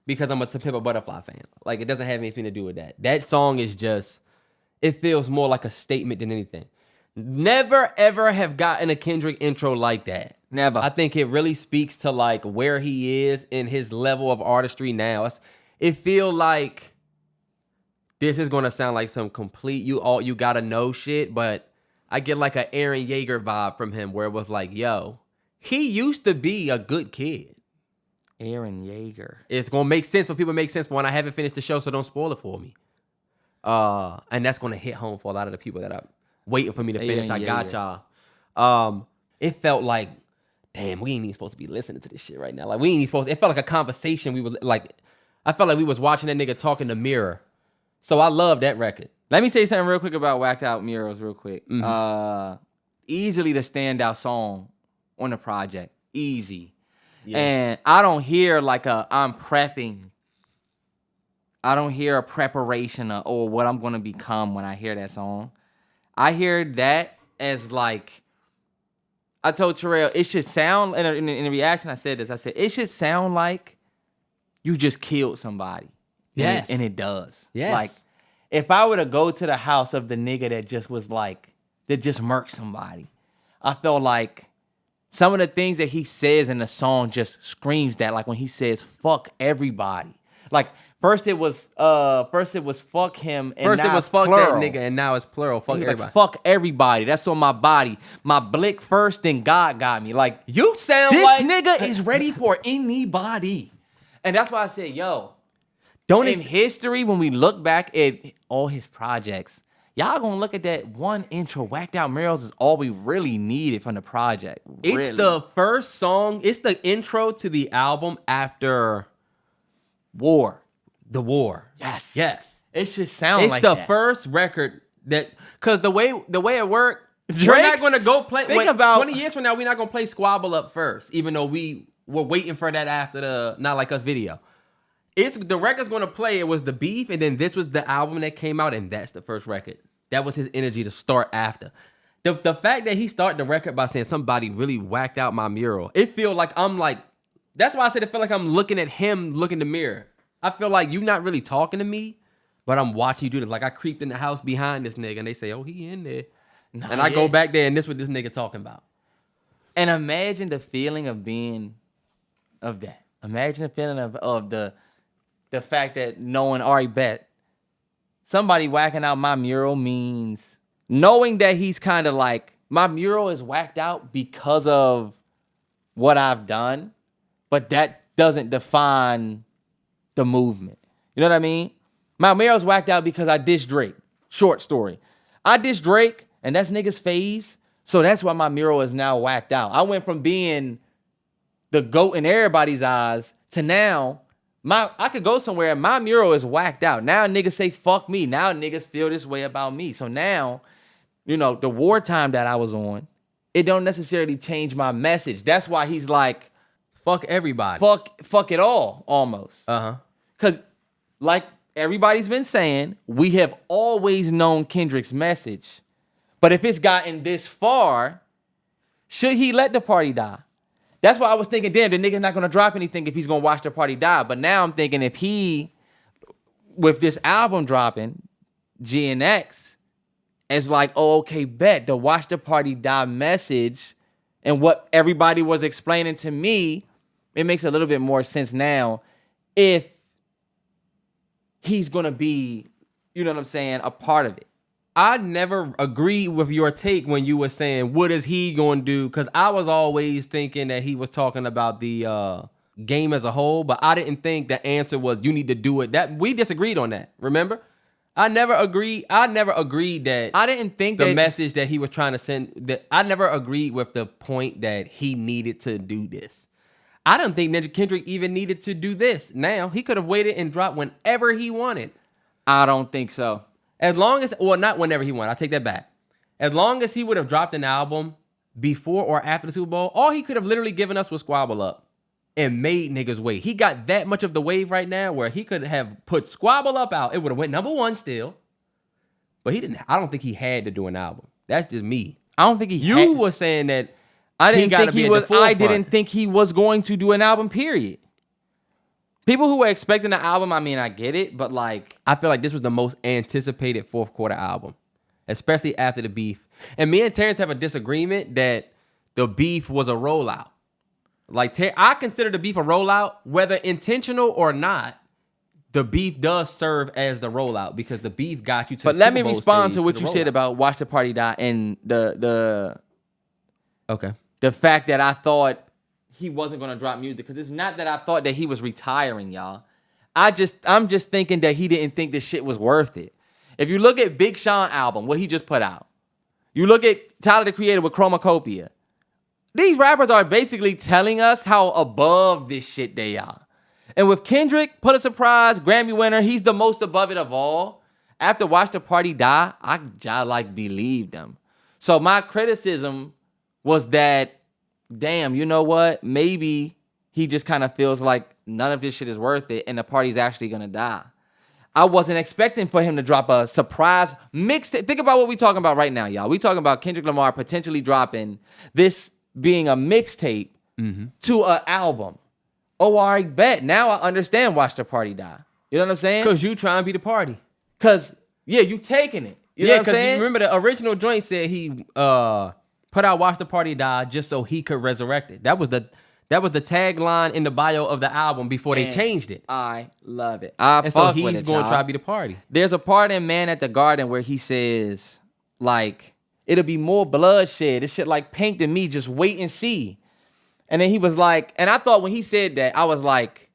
because I'm a To Pimp a Butterfly fan. Like, it doesn't have anything to do with that. That song is just, it feels more like a statement than anything. Never, ever have gotten a Kendrick intro like that. Never. I think it really speaks to, like, where he is in his level of artistry now. It feel like this is going to sound like some complete, you gotta know shit, but I get like a Aaron Yeager vibe from him where it was like, yo, he used to be a good kid. Aaron Yeager. It's gonna make sense for people to make sense, but when I haven't finished the show, so don't spoil it for me. And that's gonna hit home for a lot of the people that are waiting for me to finish. I got y'all. It felt like, damn, we ain't even supposed to be listening to this shit right now. Like, we ain't even supposed. It felt like a conversation. We were like, I felt like we was watching that nigga talking to Mirror. So I love that record. Let me say something real quick about Whacked Out Murals real quick. Mm-hmm. Easily the standout song on the project. Easy. Yeah. And I don't hear like I'm prepping. I don't hear a preparation or what I'm going to become when I hear that song. I hear that as like, I told Terrell, it should sound, in the reaction I said this, I said, it should sound like you just killed somebody. Yes. And it does. Yes. Like, if I were to go to the house of the nigga that just was like, that just murked somebody, I felt like some of the things that he says in the song just screams that. Like when he says, fuck everybody. Like, first it was fuck him, and First now it was it's fuck plural. that nigga, and now it's plural. Fuck everybody. Like, fuck everybody. That's on my body. My Blick first, then God got me. Like, You sound this like nigga is ready for anybody. And that's why I said, yo, don't in history, when we look back at all his projects, y'all gonna look at that one intro, Whacked Out Murals, is all we really needed from the project. It's Really. the first song. It's the intro to the album after War. the war. Yes. Yes. It should sound It's like the that. first record that, because the way it worked, we're not Drake's- going to go play. think Wait, about- 20 years from now, we're not going to play Squabble Up first, even though we were waiting for that after the Not Like Us video. It's the record's going to play. It was the beef, and then this was the album that came out, and that's the first record. That was his energy to start after. The fact that he started the record by saying somebody really whacked out my mural, it feel like I'm like, that's why I said it feel like I'm looking at him, looking in the mirror. I feel like you not really talking to me, but I'm watching you do this. Like I creeped in the house behind this nigga, and they say, "Oh, he in there," and I go back there, and this what this nigga talking about. And imagine the feeling of that. Imagine the feeling of the fact that knowing Ari bet somebody whacking out my mural means knowing that he's kind of like, my mural is whacked out because of what I've done, but that doesn't define the movement. You know what I mean? My mural's whacked out because I dissed Drake. Short story. I dissed Drake, and that's niggas' phase. So that's why my mural is now whacked out. I went from being the GOAT in everybody's eyes to now I could go somewhere and my mural is whacked out. Now niggas say fuck me. Now niggas feel this way about me. So now, you know, the wartime that I was on, it don't necessarily change my message. That's why he's like, Fuck everybody. fuck it all, almost. Uh-huh. Because like everybody's been saying, we have always known Kendrick's message. But if it's gotten this far, should he let the party die? That's why I was thinking, damn, the nigga's not going to drop anything if he's going to watch the party die. But now I'm thinking if he, with this album dropping, GNX, it's like, oh, okay, bet. The watch the party die message and what everybody was explaining to me, it makes a little bit more sense now if he's going to be, you know what I'm saying, a part of it. I never agreed with your take when you were saying, what is he going to do? Because I was always thinking that he was talking about the game as a whole, but I didn't think the answer was you need to do it. That we disagreed on that, remember? I never agreed that I didn't think the message that he was trying to send, that I never agreed with the point that he needed to do this. I don't think that Kendrick even needed to do this. Now, he could have waited and dropped whenever he wanted. I don't think so. As long as, well, not whenever he wanted. I take that back. As long as he would have dropped an album before or after the Super Bowl, all he could have literally given us was Squabble Up and made niggas wait. He got that much of the wave right now where he could have put Squabble Up out. It would have went number one still. But he didn't. I don't think he had to do an album. That's just me. I don't think he You were saying that I didn't gotta think be he at the was. I forefront. didn't think he was going to do an album. Period. People who were expecting the album, I mean, I get it, but like, I feel like this was the most anticipated fourth quarter album, especially after the beef. And me and Terrence have a disagreement that the beef was a rollout. Like, I consider the beef a rollout, whether intentional or not. The beef does serve as the rollout because the beef got you to. But the let Super me Bowl respond stage to what you said rollout. about Watch the Party Die and the Okay. the fact that I thought he wasn't gonna drop music, because it's not that I thought that he was retiring, y'all. I'm just thinking that he didn't think this shit was worth it. If you look at Big Sean album, what he just put out, you look at Tyler the Creator with Chromacopia. These rappers are basically telling us how above this shit they are. And with Kendrick, Pulitzer Prize, Grammy winner, he's the most above it of all. After Watch the Party Die, I like believed him. So my criticism was that, damn, you know what? Maybe he just kind of feels like none of this shit is worth it and the party's actually gonna die. I wasn't expecting for him to drop a surprise mixtape. Think about what we talking about right now, y'all. We talking about Kendrick Lamar potentially dropping this being a mixtape to an album. Oh, all right, bet. Now I understand Watch the Party Die. You know what I'm saying? Because you trying to be the party. Because, yeah, you taking it. You know what I'm saying? You remember the original joint said he put out Watch the Party Die just so he could resurrect it. That was the tagline in the bio of the album before they changed it. I love it. And so he's going to try to be the party. There's a part in Man at the Garden where he says, like, it'll be more bloodshed. This shit like Pink to me, just wait and see. And then he was like, and I thought when he said that, I was like,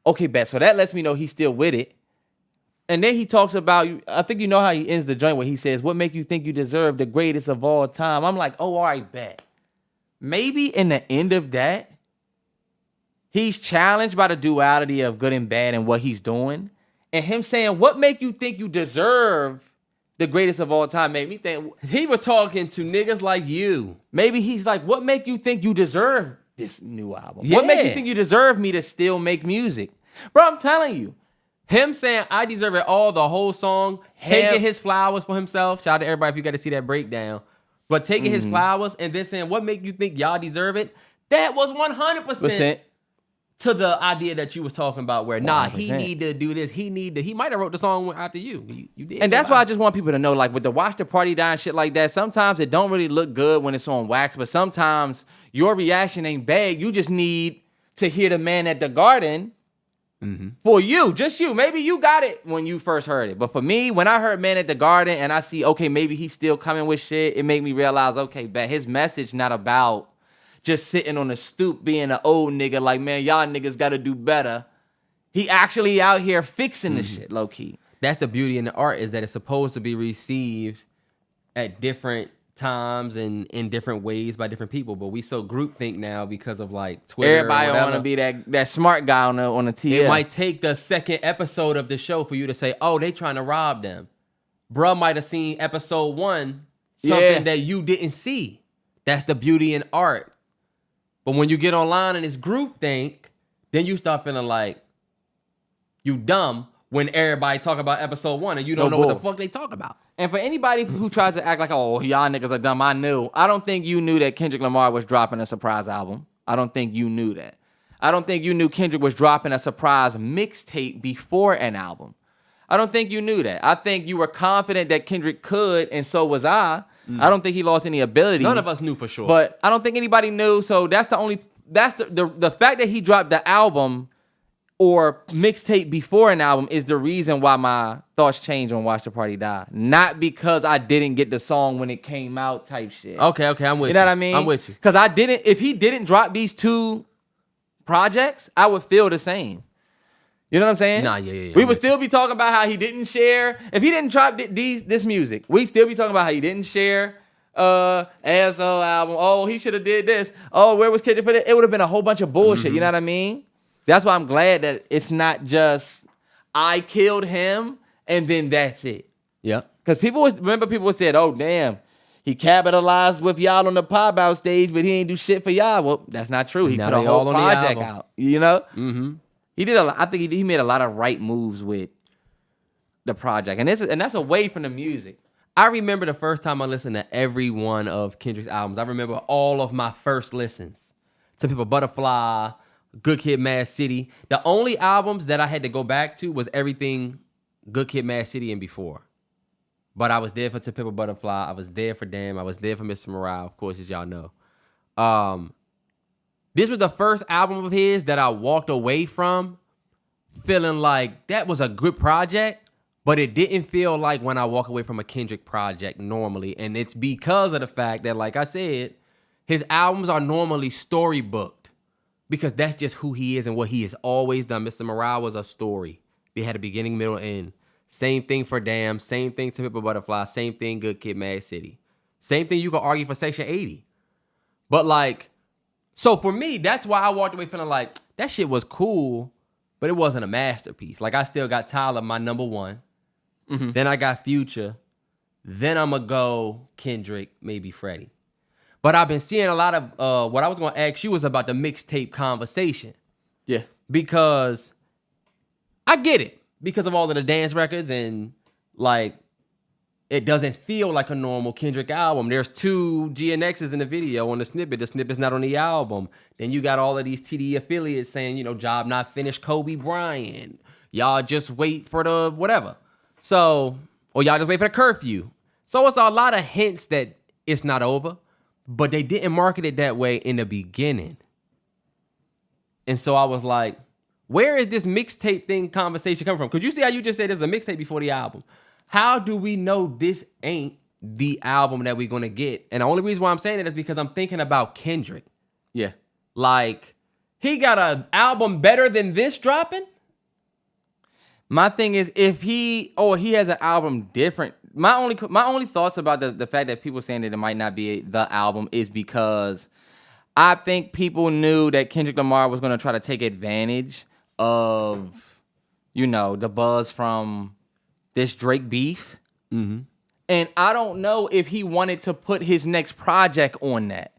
okay, bet. So that lets me know he's still with it. And then he talks about, I think you know how he ends the joint where he says, what make you think you deserve the greatest of all time? I'm like, oh, all right, bet. Maybe in the end of that, he's challenged by the duality of good and bad and what he's doing. And him saying, what make you think you deserve the greatest of all time, made me think. He was talking to niggas like you. Maybe he's like, what make you think you deserve this new album? Yeah. What make you think you deserve me to still make music? Bro, I'm telling you. Him saying, I deserve it all, the whole song, taking his flowers for himself. Shout out to everybody if you got to see that breakdown. But taking his flowers and then saying, what make you think y'all deserve it? That was 100% to the idea that you was talking about where, 100%. He need to do this. He might have wrote the song after you. You did. And that's why I just want people to know, like with the Watch the Party Die and shit like that, sometimes it don't really look good when it's on wax, but sometimes your reaction ain't bad. You just need to hear the Man at the Garden for you, just you. Maybe you got it when you first heard it. But for me, when I heard Man at the Garden and I see, okay, maybe he's still coming with shit, it made me realize, okay, bet his message not about just sitting on the stoop being an old nigga like, man, y'all niggas got to do better. He actually out here fixing the shit, low key. That's the beauty in the art, is that it's supposed to be received at different times and in different ways by different people. But we so groupthink now because of like Twitter. Everybody want to be that smart guy on the TL. It might take the second episode of the show for you to say, oh, they trying to rob them. Bruh might have seen episode 1, something that you didn't see. That's the beauty in art. But when you get online and it's groupthink, then you start feeling like you dumb when everybody talk about episode 1 and you don't know what the fuck they talk about. And for anybody who tries to act like, oh, y'all niggas are dumb, I don't think you knew that Kendrick Lamar was dropping a surprise album. I don't think you knew that. I don't think you knew Kendrick was dropping a surprise mixtape before an album. I don't think you knew that. I think you were confident that Kendrick could, and so was I. I don't think he lost any ability. None of us knew for sure. But I don't think anybody knew, so that's the fact that he dropped the album or mixtape before an album is the reason why my thoughts changed on Watch the Party Die. Not because I didn't get the song when it came out type shit. Okay, I'm with you. You know what I mean? I'm with you. Because if he didn't drop these 2 projects, I would feel the same. You know what I'm saying? Nah, yeah. We would still be talking about how he didn't share. If he didn't drop this music, we'd still be talking about how he didn't share Asshole album. Oh, he should have did this. Oh, where was Kendrick for that? It would have been a whole bunch of bullshit. You know what I mean? That's why I'm glad that it's not just I killed him and then that's it. Yeah. Because people said, oh, damn, he capitalized with y'all on the pop out stage, but he ain't do shit for y'all. Well, that's not true. He Now put a they whole all on the project album. out. You know? Mm-hmm. I think he made a lot of right moves with the project. And that's away from the music. I remember the first time I listened to every one of Kendrick's albums. I remember all of my first listens. To People Butterfly, Good Kid, Mad City. The only albums that I had to go back to was everything Good Kid, Mad City and before. But I was there for To Pimp a Butterfly. I was there for Damn. I was there for Mr. Morale, of course, as y'all know. This was the first album of his that I walked away from feeling like that was a good project, but it didn't feel like when I walk away from a Kendrick project normally. And it's because of the fact that, like I said, his albums are normally storybooked because that's just who he is and what he has always done. Mr. Morale was a story. They had a beginning, middle, end. Same thing for Damn. Same thing to Pimp a Butterfly. Same thing Good Kid, Mad City. Same thing you could argue for Section 80. But like, so for me, that's why I walked away feeling like that shit was cool, but it wasn't a masterpiece. Like I still got Tyler, my number one. Mm-hmm. Then I got Future. Then I'm going to go Kendrick, maybe Freddie. But I've been seeing a lot of, what I was going to ask you was about the mixtape conversation. Yeah. Because I get it. Because of all of the dance records and like, it doesn't feel like a normal Kendrick album. There's 2 GNXs in the video on the snippet. The snippet's not on the album. Then you got all of these TD affiliates saying, you know, job not finished, Kobe Bryant. Y'all just wait for the whatever. So, or y'all just wait for the curfew. So it's a lot of hints that it's not over, but they didn't market it that way in the beginning. And so I was like, where is this mixtape thing conversation coming from? Because you see how you just said there's a mixtape before the album. How do we know this ain't the album that we're going to get? And the only reason why I'm saying it is because I'm thinking about Kendrick. Yeah. Like, he got an album better than this dropping? My thing is, if he has an album different, my only thoughts about the fact that people saying that it might not be the album is because I think people knew that Kendrick Lamar was going to try to take advantage of, you know, the buzz from this Drake beef. Mm-hmm. And I don't know if he wanted to put his next project on that.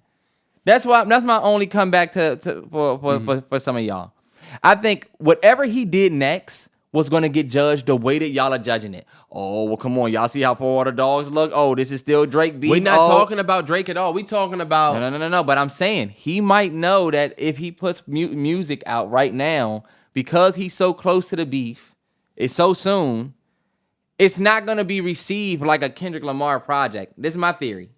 That's my only comeback for some of y'all. I think whatever he did next was going to get judged the way that y'all are judging it. Oh, well, come on. Y'all see how far the dogs look? Oh, this is still Drake beef. We're not talking about Drake at all. We talking about... No. But I'm saying he might know that if he puts music out right now, because he's so close to the beef, it's so soon, it's not going to be received like a Kendrick Lamar project. This is my theory.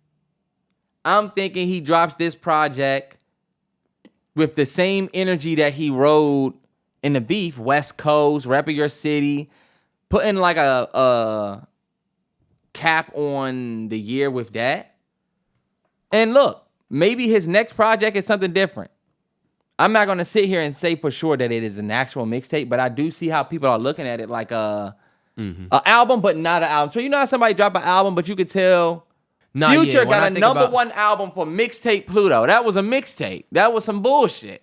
I'm thinking he drops this project with the same energy that he rode in the beef, West Coast, rep of your city, putting like a cap on the year with that. And look, maybe his next project is something different. I'm not going to sit here and say for sure that it is an actual mixtape, but I do see how people are looking at it like a album, but not an album. So you know how somebody drop an album, but you could tell Future got a number one album for Mixtape Pluto. That was a mixtape. That was some bullshit.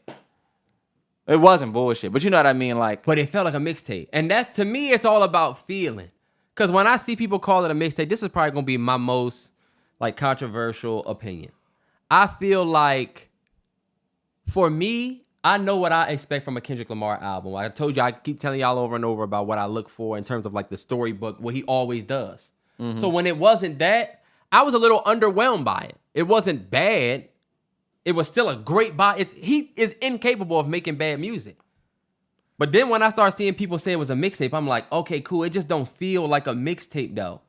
It wasn't bullshit, but you know what I mean? Like, but it felt like a mixtape. And that, to me, it's all about feeling. Because when I see people call it a mixtape, this is probably going to be my most, like, controversial opinion. I feel like, for me, I know what I expect from a Kendrick Lamar album. Like I told you, I keep telling y'all over and over about what I look for in terms of, like, the storybook, what he always does. Mm-hmm. So when it wasn't that, I was a little underwhelmed by it. It wasn't bad. It was still a great buy. He is incapable of making bad music. But then when I start seeing people say it was a mixtape, I'm like, okay, cool. It just don't feel like a mixtape though.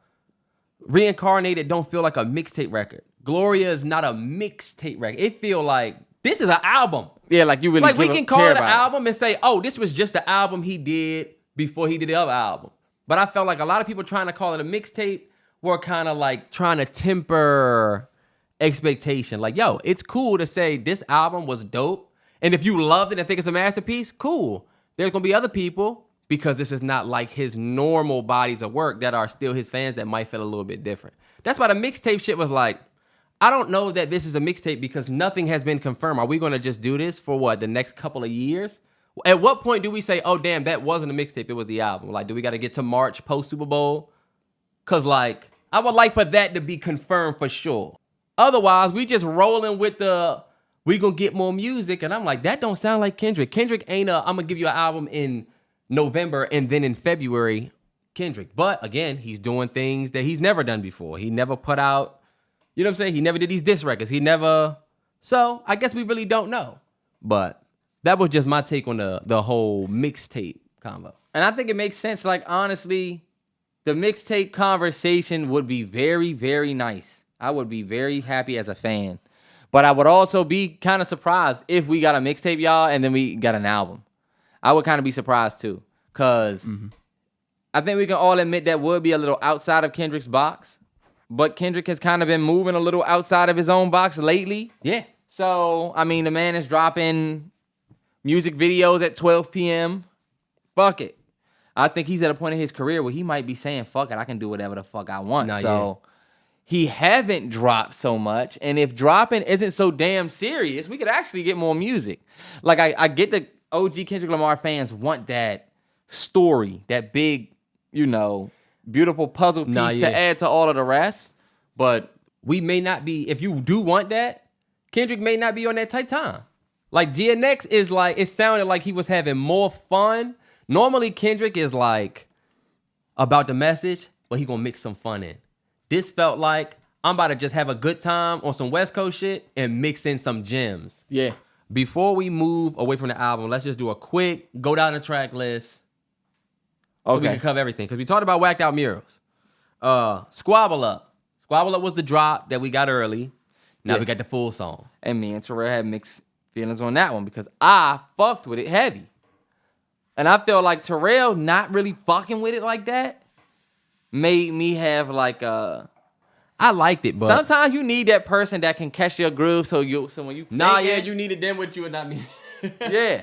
Reincarnated don't feel like a mixtape record. Gloria is not a mixtape record. It feel like this is an album. Yeah, like you really like we can call it an album and say, oh, this was just the album he did before he did the other album. But I felt like a lot of people trying to call it a mixtape were kind of like trying to temper expectation. Like, yo, it's cool to say this album was dope. And if you loved it and think it's a masterpiece, cool. There's going to be other people, because this is not like his normal bodies of work, that are still his fans that might feel a little bit different. That's why the mixtape shit was like, I don't know that this is a mixtape because nothing has been confirmed. Are we going to just do this for what, the next couple of years? At what point do we say, oh, damn, that wasn't a mixtape, it was the album? Like, do we got to get to March post Super Bowl? Because, like, I would like for that to be confirmed for sure. Otherwise, we just rolling with we gonna get more music. And I'm like, that don't sound like Kendrick. Kendrick ain't I'm gonna give you an album in November and then in February, Kendrick. But again, he's doing things that he's never done before. He never put out, you know what I'm saying? He never did these diss records. So I guess we really don't know. But that was just my take on the whole mixtape combo. And I think it makes sense. Like, honestly, the mixtape conversation would be very, very nice. I would be very happy as a fan. But I would also be kind of surprised if we got a mixtape, y'all, and then we got an album. I would kind of be surprised, too. Because I think we can all admit that would be a little outside of Kendrick's box. But Kendrick has kind of been moving a little outside of his own box lately. Yeah. So, I mean, the man is dropping music videos at 12 p.m. Fuck it. I think he's at a point in his career where he might be saying, fuck it, I can do whatever the fuck I want. He haven't dropped so much. And if dropping isn't so damn serious, we could actually get more music. Like, I get the OG Kendrick Lamar fans want that story, that big, beautiful puzzle piece to add to all of the rest. But we may not be, if you do want that, Kendrick may not be on that type time. Like, GNX is like, it sounded like he was having more fun. Normally, Kendrick is like about the message, but he gonna mix some fun in. This felt like I'm about to just have a good time on some West Coast shit and mix in some gems. Yeah. Before we move away from the album, let's just do a quick go down the track list. So we can cover everything. Because we talked about Whacked Out Murals. Squabble Up. Squabble Up was the drop that we got early. Now we got the full song. And me and Terrell had mixed feelings on that one because I fucked with it heavy. And I feel like Terrell not really fucking with it like that made me have like I liked it, but sometimes you need that person that can catch your groove so when you you needed them with you and not me. Yeah.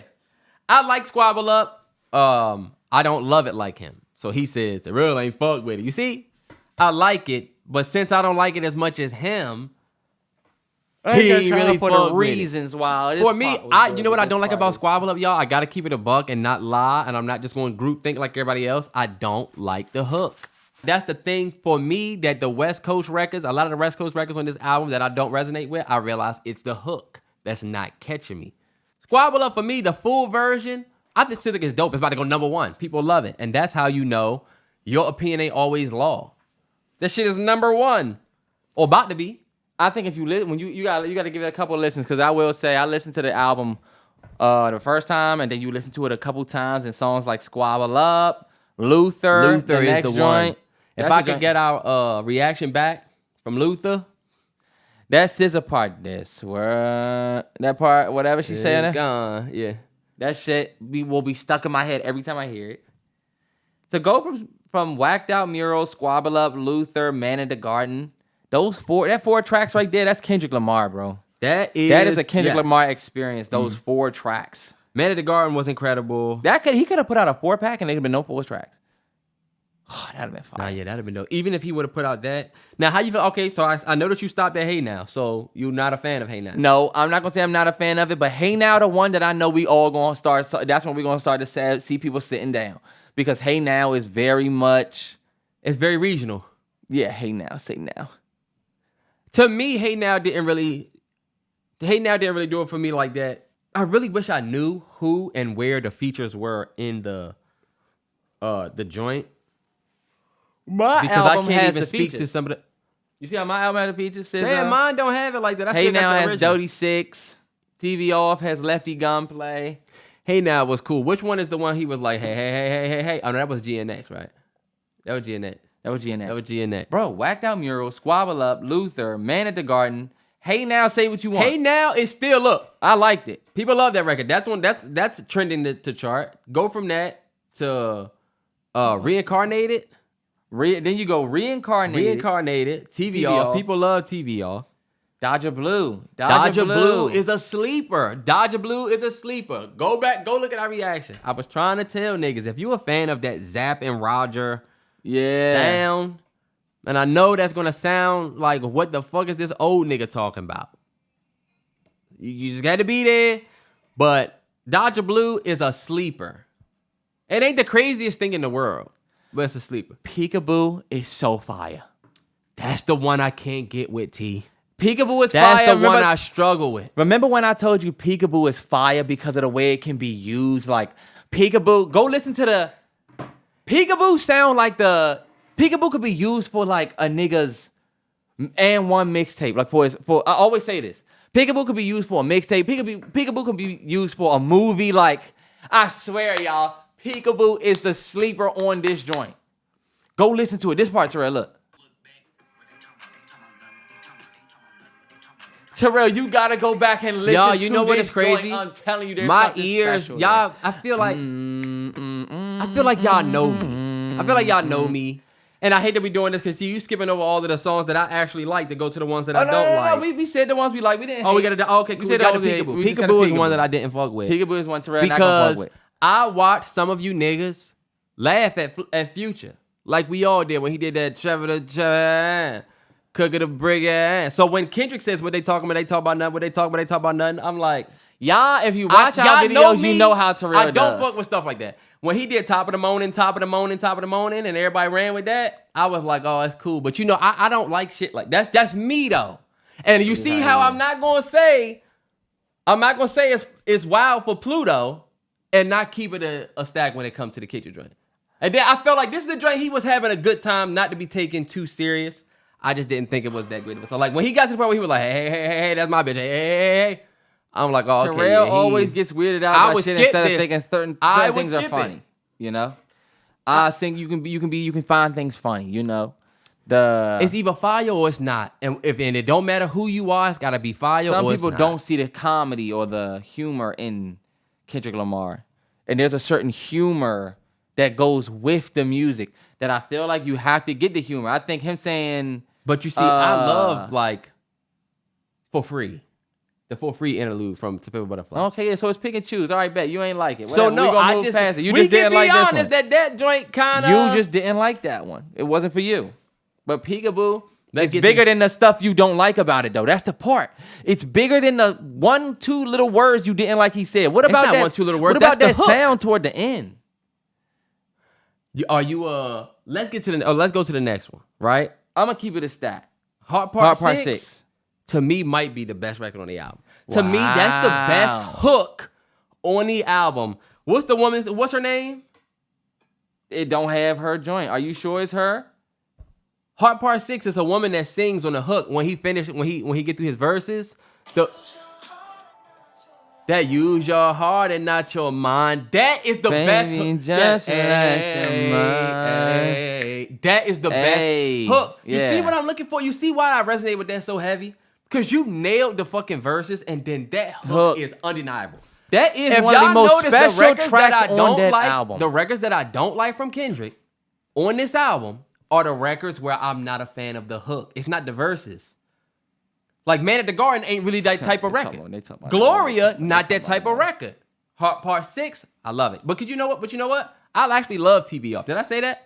I like Squabble Up. I don't love it like him. So he says Terrell ain't fuck with it. You see? I like it, but since I don't like it as much as him, he ain't really for the reasons why. For me, you know what I don't like about Squabble Up, y'all? I gotta keep it a buck and not lie, and I'm not just going to group think like everybody else. I don't like the hook. That's the thing for me that the West Coast records, a lot of the West Coast records on this album that I don't resonate with, I realize it's the hook that's not catching me. Squabble Up for me, the full version, I think Civic is dope. It's about to go number one. People love it, and that's how you know your opinion ain't always law. This shit is number one, or about to be. I think if you listen, when you got to give it a couple of listens, because I will say I listened to the album the first time, and then you listen to it a couple times, and songs like Squabble Up, Luther the is next the joint. one. If I could get our reaction back from Luther, that scissor part, that part, whatever she's saying, gone. Yeah, that shit will be stuck in my head every time I hear it. To go from Whacked Out Murals, Squabble Up, Luther, Man in the Garden. That four tracks right there, that's Kendrick Lamar, bro. That is a Kendrick Lamar experience, those 4 tracks. Man in the Garden was incredible. He could have put out a 4-pack and there'd have been no 4 tracks. Oh, that'd have been fire. That'd have been dope. Even if he would have put out that. Now, how you feel? Okay, so I know that you stopped at Hey Now, so you're not a fan of Hey Now. No, I'm not going to say I'm not a fan of it, but Hey Now, the one that I know we all going to start, that's when we're going to start to see people sitting down. Because Hey Now is very much... It's very regional. Yeah, Hey Now, say now. To me, Hey Now didn't really do it for me like that. I really wish I knew who and where the features were in the joint. My album I can't even speak to some of the. You see how my album has the features? Damn, mine don't have it like that. Hey Now has Dodie 6. TV Off has Lefty Gunplay. Hey Now was cool. Which one is the one he was like, hey? Oh no, that was GNX, right? That was GNX. Bro, Whacked Out Mural, Squabble Up, Luther, Man at the Garden. Hey Now, Say What You Want. Hey Now is still look. I liked it. People love that record. That's trending to chart. Go from that to Reincarnated. Then you go Reincarnated. TV Off. People love TV Off. Dodger Blue. Dodger Blue is a sleeper. Go back, go look at our reaction. I was trying to tell niggas, if you a fan of that Zapp and Roger sound, and I know that's gonna sound like, what the fuck is this old nigga talking about? You just gotta be there. But Dodger Blue is a sleeper. It ain't the craziest thing in the world, but it's a sleeper. Peekaboo is so fire. That's the one I can't get with, T. Peekaboo is fire. That's the one I I struggle with. Remember when I told you Peekaboo is fire because of the way it can be used? Like, Peekaboo, go listen to the... Peekaboo sound like the... Peekaboo could be used for like a nigga's and one mixtape. Like for I always say this. Peekaboo could be used for a mixtape. Peekaboo could be used for a movie. Like, I swear, y'all, Peekaboo is the sleeper on this joint. Go listen to it. This part, Terrell, look. Terrell, you gotta go back and listen y'all, to you know what this is crazy? joint. I'm telling you, there's My something ears, special y'all. I feel like y'all know me. I feel like y'all know me, and I hate that we doing this because you skipping over all of the songs that I actually like to go to the ones that I don't like. No, we said the ones we like. We didn't. Oh, we got to. Okay, We we said got the those we hate. Peekaboo. We just got the Peekaboo is Peekaboo. one that I didn't fuck with. Peekaboo is one Terrell not gonna fuck Because with. I watched some of you niggas laugh at Future like we all did when he did that Trevor the Cook of the Brick ass. So when Kendrick says what they talking about, they talk about nothing. What they talk about, they talk about nothing. I'm like, Y'all, if you watch our y'all know videos, me. you know how Terrell I don't does. fuck with stuff like that. When he did top of the morning, and everybody ran with that, I was like, oh, that's cool. But you know, I don't like shit like that. That's me though. And you see how I'm not gonna say it's wild for Pluto and not keep it a stack when it comes to the kitchen joint. And then I felt like this is the joint he was having a good time, not to be taken too serious. I just didn't think it was that great of a song. Like when he got to the point where he was like, hey, that's my bitch. Hey. I'm like, oh, okay. Terrell yeah, always gets weirded out I by would shit skip instead of this. thinking certain I would things are skip funny. it. You know, I think you can find things funny. You know, it's either fire or it's not, and it don't matter who you are, it's gotta be fire. Some or people it's not. don't see the comedy or the humor in Kendrick Lamar, and there's a certain humor that goes with the music that I feel like you have to get the humor. I think him saying, But you see, I love like for free. The for free interlude from To Pimp a Butterfly. okay, yeah, so it's pick and choose. All right, bet you ain't like it. So Whatever. no, we gonna I move just past it. You we just can didn't be like this honest one. that joint kind of. You just didn't like that one. It wasn't for you. But Peekaboo, Let's it's get bigger to- than the stuff you don't like about it, though. That's the part. It's bigger than the 1-2 little words you didn't like he said. What about not that? 1-2 little words. What about that That's the hook. sound toward the end? Are you let's go to the next one, right? I'm going to keep it a stat. Heart Part Part 6. 6 to me might be the best record on the album. To me, that's the best hook on the album. What's her name? It don't have her joint. Are you sure it's her? Heart Part 6 is a woman that sings on the hook when he get through his verses. That use your heart and not your mind. That is the best hook. Just relax your mind. That is the best hook. You Yeah. see what I'm looking for? You see why I resonate with that so heavy? Because you nailed the fucking verses and then that hook is undeniable. That is If one of the y'all most notice the special records tracks that I on don't that like, album. the records that I don't like from Kendrick on this album are the records where I'm not a fan of the hook. It's not the verses. Like Man at the Garden ain't really that type of record. Gloria, not that type of record. Heart Part 6, I love it. But you know what? I actually love TV Off. Did I say that?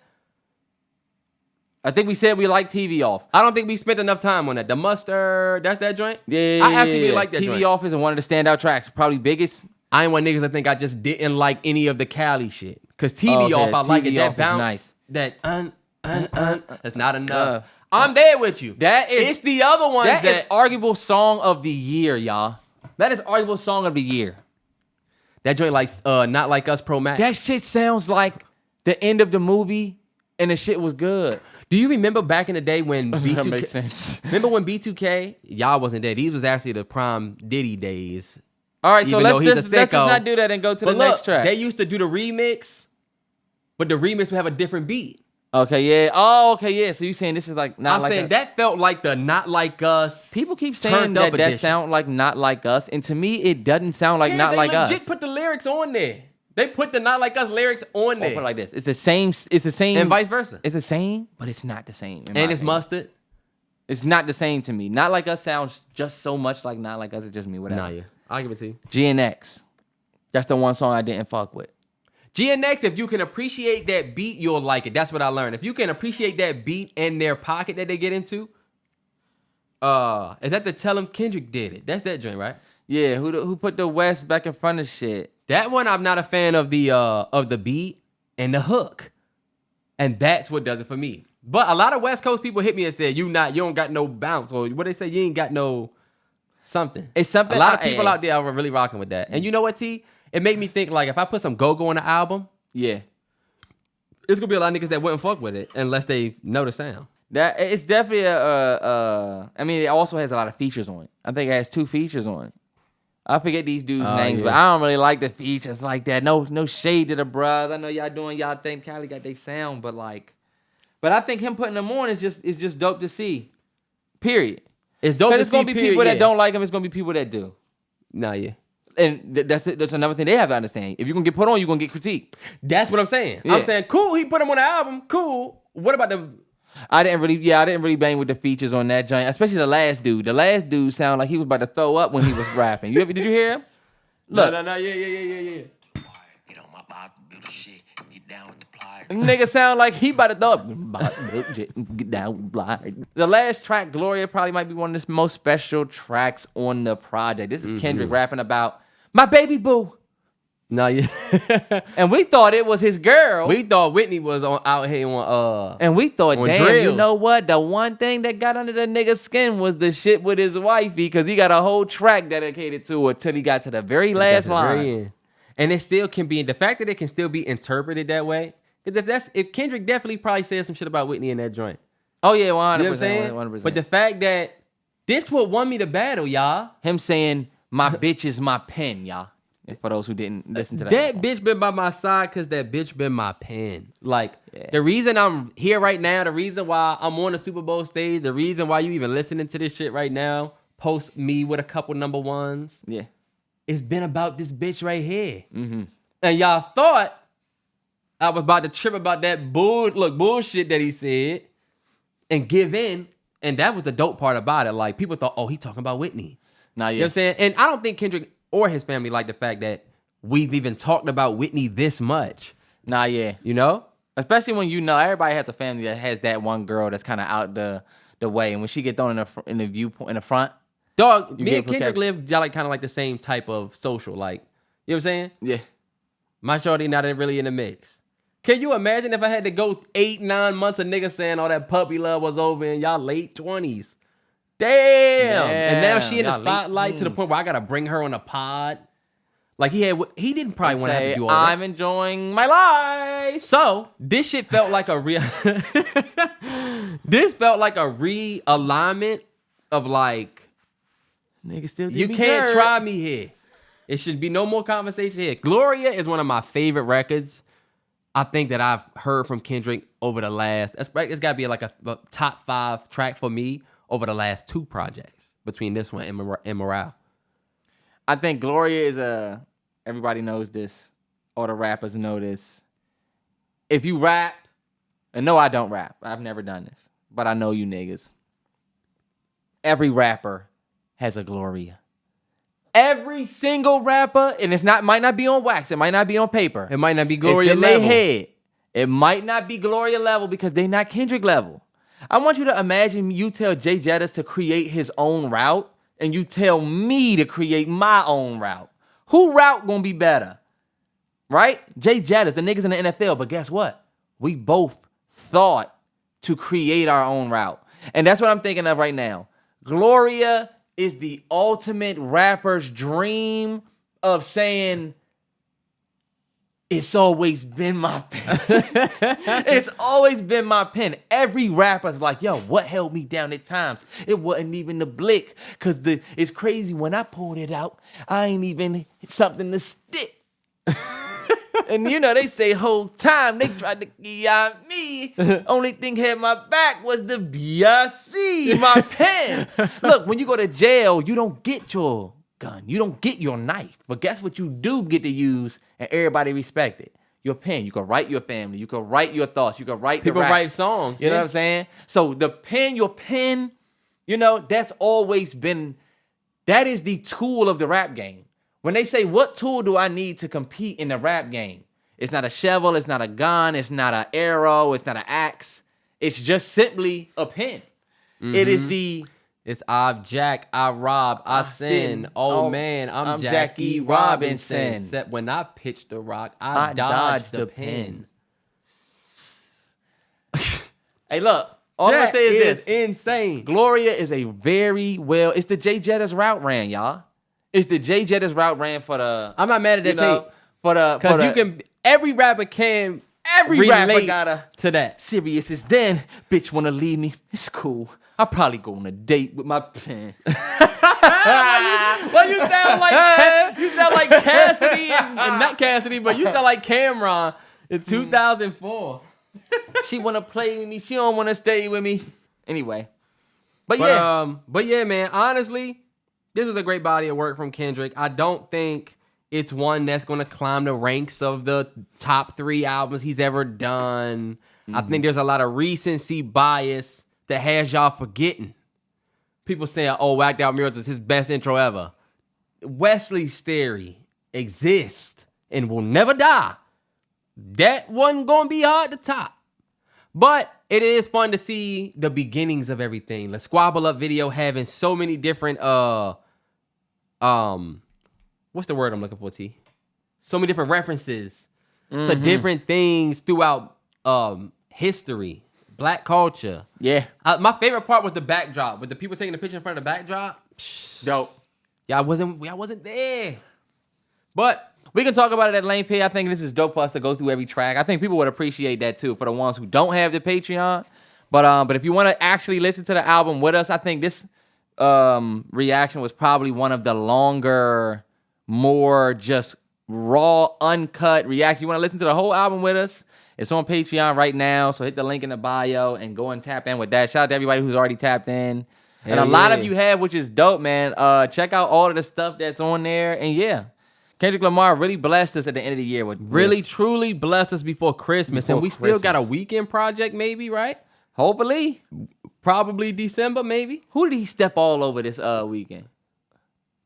I think we said we like TV Off. I don't think we spent enough time on that. The Mustard, that's that joint? Yeah, I actually really like that TV joint. Off is one of the standout tracks. Probably biggest. I ain't one niggas that think I just didn't like any of the Cali shit. Because TV Off, I like it. TV That Off is bounce, nice. that's not enough. I'm there with you. It's the other ones That is arguable song of the year, y'all. That is arguable song of the year. That joint like Not Like Us Pro Max. That shit sounds like the end of the movie, and the shit was good. Do you remember back in the day when B2K? That makes sense. Remember when B2K? Y'all wasn't there. These was actually the prime Diddy days. All right, so Even let's though he's a just sicko. not do that and go to But the look, next track. they used to do the remix, but the remix would have a different beat. Okay, yeah. Oh, okay, yeah. So you saying this is like not I'm like saying us. that felt like the Not Like Us. People keep saying turned up that edition. sound like Not Like Us, and to me, it doesn't sound like Not they Like Us. legit put the lyrics on there. They put the Not Like Us lyrics on there. Put it like this. It's the same. It's the same. And vice versa. It's the same, but it's not the same. in my And it's opinion. mustard. It's not the same to me. Not Like Us sounds just so much like Not Like Us. It's just me. Whatever. Nah, yeah. I'll give it to you. GNX. That's the one song I didn't fuck with. GNX, if you can appreciate that beat, you'll like it. That's what I learned. If you can appreciate that beat in their pocket that they get into, is that the Tell 'em Kendrick did it? That's that joint, right? Yeah, who put the West back in front of shit? That one, I'm not a fan of the beat and the hook, and that's what does it for me. But a lot of West Coast people hit me and said, you don't got no bounce, or what they say, you ain't got no something. It's something. A lot of people out there are really rocking with that. And you know what, T? It made me think, like, if I put some go-go on the album, Yeah. it's gonna be a lot of niggas that wouldn't fuck with it unless they know the sound. That it's definitely I mean, it also has a lot of features on it. I think it has 2 features on it. I forget these dudes' names, but I don't really like the features like that. No shade to the bros. I know y'all doing y'all thing. Cali got their sound, but I think him putting them on is just dope to see. Period. It's dope to see. It's gonna be people that don't like him. It's gonna be people that do. Nah, yeah. And that's another thing they have to understand. If you're gonna get put on, you're gonna get critiqued. That's what I'm saying. Yeah. I'm saying, cool, he put him on the album. Cool. What about the... I didn't really bang with the features on that joint, especially the last dude. The last dude sounded like he was about to throw up when he was rapping. Did you hear him? Look. No, yeah. Get on my body, do the shit, get down with the pliers. Nigga sound like he about to throw up. Get down with the pliers. The last track, Gloria, probably might be one of the most special tracks on the project. This is Kendrick rapping about my baby boo. No, yeah. And we thought it was his girl. We thought Whitney was out here on And we thought, on damn, drills. you know what? The one thing that got under the nigga's skin was the shit with his wifey, because he got a whole track dedicated to her till he got to the very last line. And it still can be, the fact that it can still be interpreted that way, because if Kendrick definitely probably said some shit about Whitney in that joint. Oh yeah, 100%. You know what I'm saying? 100%. But the fact that this what won me the battle, y'all. Him saying, my bitch is my pen, y'all. And for those who didn't listen to that. That bitch been by my side because that bitch been my pen. Like, the reason I'm here right now, the reason why I'm on the Super Bowl stage, the reason why you even listening to this shit right now, post me with a couple number ones. Yeah. It's been about this bitch right here. Mm-hmm. And y'all thought I was about to trip about that bullshit that he said and give in. And that was the dope part about it. Like, people thought, oh, he talking about Whitney. Nah, yeah. You know what I'm saying? And I don't think Kendrick or his family like the fact that we've even talked about Whitney this much. Nah, yeah. You know? Especially when you know everybody has a family that has that one girl that's kind of out the way. And when she get thrown in the viewpoint in the front. Dog, You me get and Kendrick live like kind of like the same type of social. Like, you know what I'm saying? Yeah. My shorty not really in the mix. Can you imagine if I had to go 8-9 months of niggas saying all that puppy love was over in y'all late 20s? Damn. And now she in the spotlight to the point where I gotta bring her on a pod. Like he didn't probably want to have to do all that. I'm enjoying my life. So this shit felt like a real. This felt like a realignment of like, Nigga still give you me can't dirt. try me here. It should be no more conversation here. Gloria is one of my favorite records. I think that I've heard from Kendrick over the last. It's got to be like a top 5 track for me over the last 2 projects between this one and Morale. I think Gloria is everybody knows this. All the rappers know this. If you rap, and no, I don't rap. I've never done this. But I know you niggas. Every rapper has a Gloria. Every single rapper, and might not be on wax. It might not be on paper. It might not be Gloria it's in level. their head. It might not be Gloria level because they not Kendrick level. I want you to imagine you tell Jay Jettis to create his own route, and you tell me to create my own route. Who route gonna be better? Right? Jay Jettis, the niggas in the NFL, but guess what? We both thought to create our own route. And that's what I'm thinking of right now. Gloria is the ultimate rapper's dream of saying, it's always been my pen. It's always been my pen. Every rapper's like, yo, what held me down at times? It wasn't even the Blick. Because it's crazy, when I pulled it out, I ain't even something to stick. And you know, they say whole time they tried to get me. Only thing had my back was the BRC, my pen. Look, when you go to jail, you don't get your gun. You don't get your knife. But guess what you do get to use and everybody respect it? Your pen. You can write your family. You can write your thoughts. You can write People the rap. write songs. You know what I'm saying? So the pen, your pen, you know, that's always been, that is the tool of the rap game. When they say, what tool do I need to compete in the rap game? It's not a shovel, it's not a gun, it's not an arrow, it's not an axe. It's just simply a pen. Mm-hmm. It is the... It's I've Jack, I rob, I sin. Oh man, I'm Jackie Robinson. Except when I pitch the rock, I dodge the pen. Hey, look. All I'm gonna say is this. Insane. Gloria is a very well... It's the Jay Jettis route ran, y'all. It's the Jay Jettis route ran for the... I'm not mad at that tape. For the... Because you can... Every rapper can Every rapper relate got a to that. serious as then. Bitch wanna leave me. It's cool. I'll probably go on a date with my pen. Well, you sound like Cassidy and not Cassidy, but you sound like Cameron in 2004. She wanna play with me. She don't wanna stay with me. Anyway. But yeah, man. Honestly, this was a great body of work from Kendrick. I don't think it's one that's gonna climb the ranks of the top 3 albums he's ever done. I think there's a lot of recency bias that has y'all forgetting. People saying, "Oh, Whacked Out Mirrors is his best intro ever." Wesley's theory exists and will never die. That wasn't gonna be hard to top. But it is fun to see the beginnings of everything. The Squabble Up video having so many different what's the word I'm looking for, T? So many different references to different things throughout history, Black culture. Yeah. My favorite part was the backdrop with the people taking the picture in front of the backdrop. Dope. Y'all wasn't there. But We can talk about it at length here. I think this is dope for us to go through every track. I think people would appreciate that too for the ones who don't have the Patreon. But if you want to actually listen to the album with us, I think this reaction was probably one of the longer, more just raw, uncut reaction. You want to listen to the whole album with us? It's on Patreon right now, so hit the link in the bio and go and tap in with that. Shout out to everybody who's already tapped in. And a lot of you have, which is dope, man. Check out all of the stuff that's on there. And yeah, Kendrick Lamar really blessed us at the end of the year with truly blessed us before Christmas. And we still got a weekend project maybe, right? Hopefully. Probably December, maybe. Who did he step all over this weekend?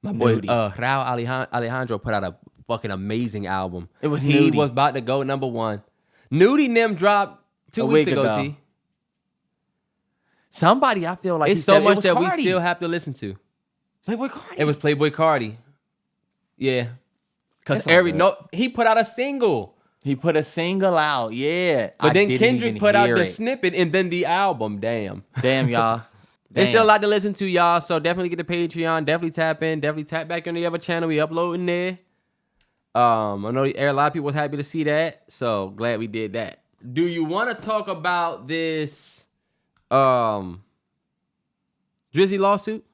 My boy, Raul Alejandro put out a fucking amazing album. It was He Nudie. was about to go number 1. Nudie Nim dropped 2 weeks ago, T. Somebody I feel like It's so much that we still have to listen to. Playboy Cardi. It was Playboy Cardi. Yeah. Because That's all good. he put out a single. He put a single out, yeah. But I then didn't Kendrick even put out hear the it. snippet and then the album. Damn. Damn, y'all. There's Damn. still a lot to listen to, y'all. So definitely get the Patreon. Definitely tap in. Definitely tap back on the other channel. We uploading there. I know a lot of people was happy to see that. So glad we did that. Do you want to talk about this Drizzy lawsuit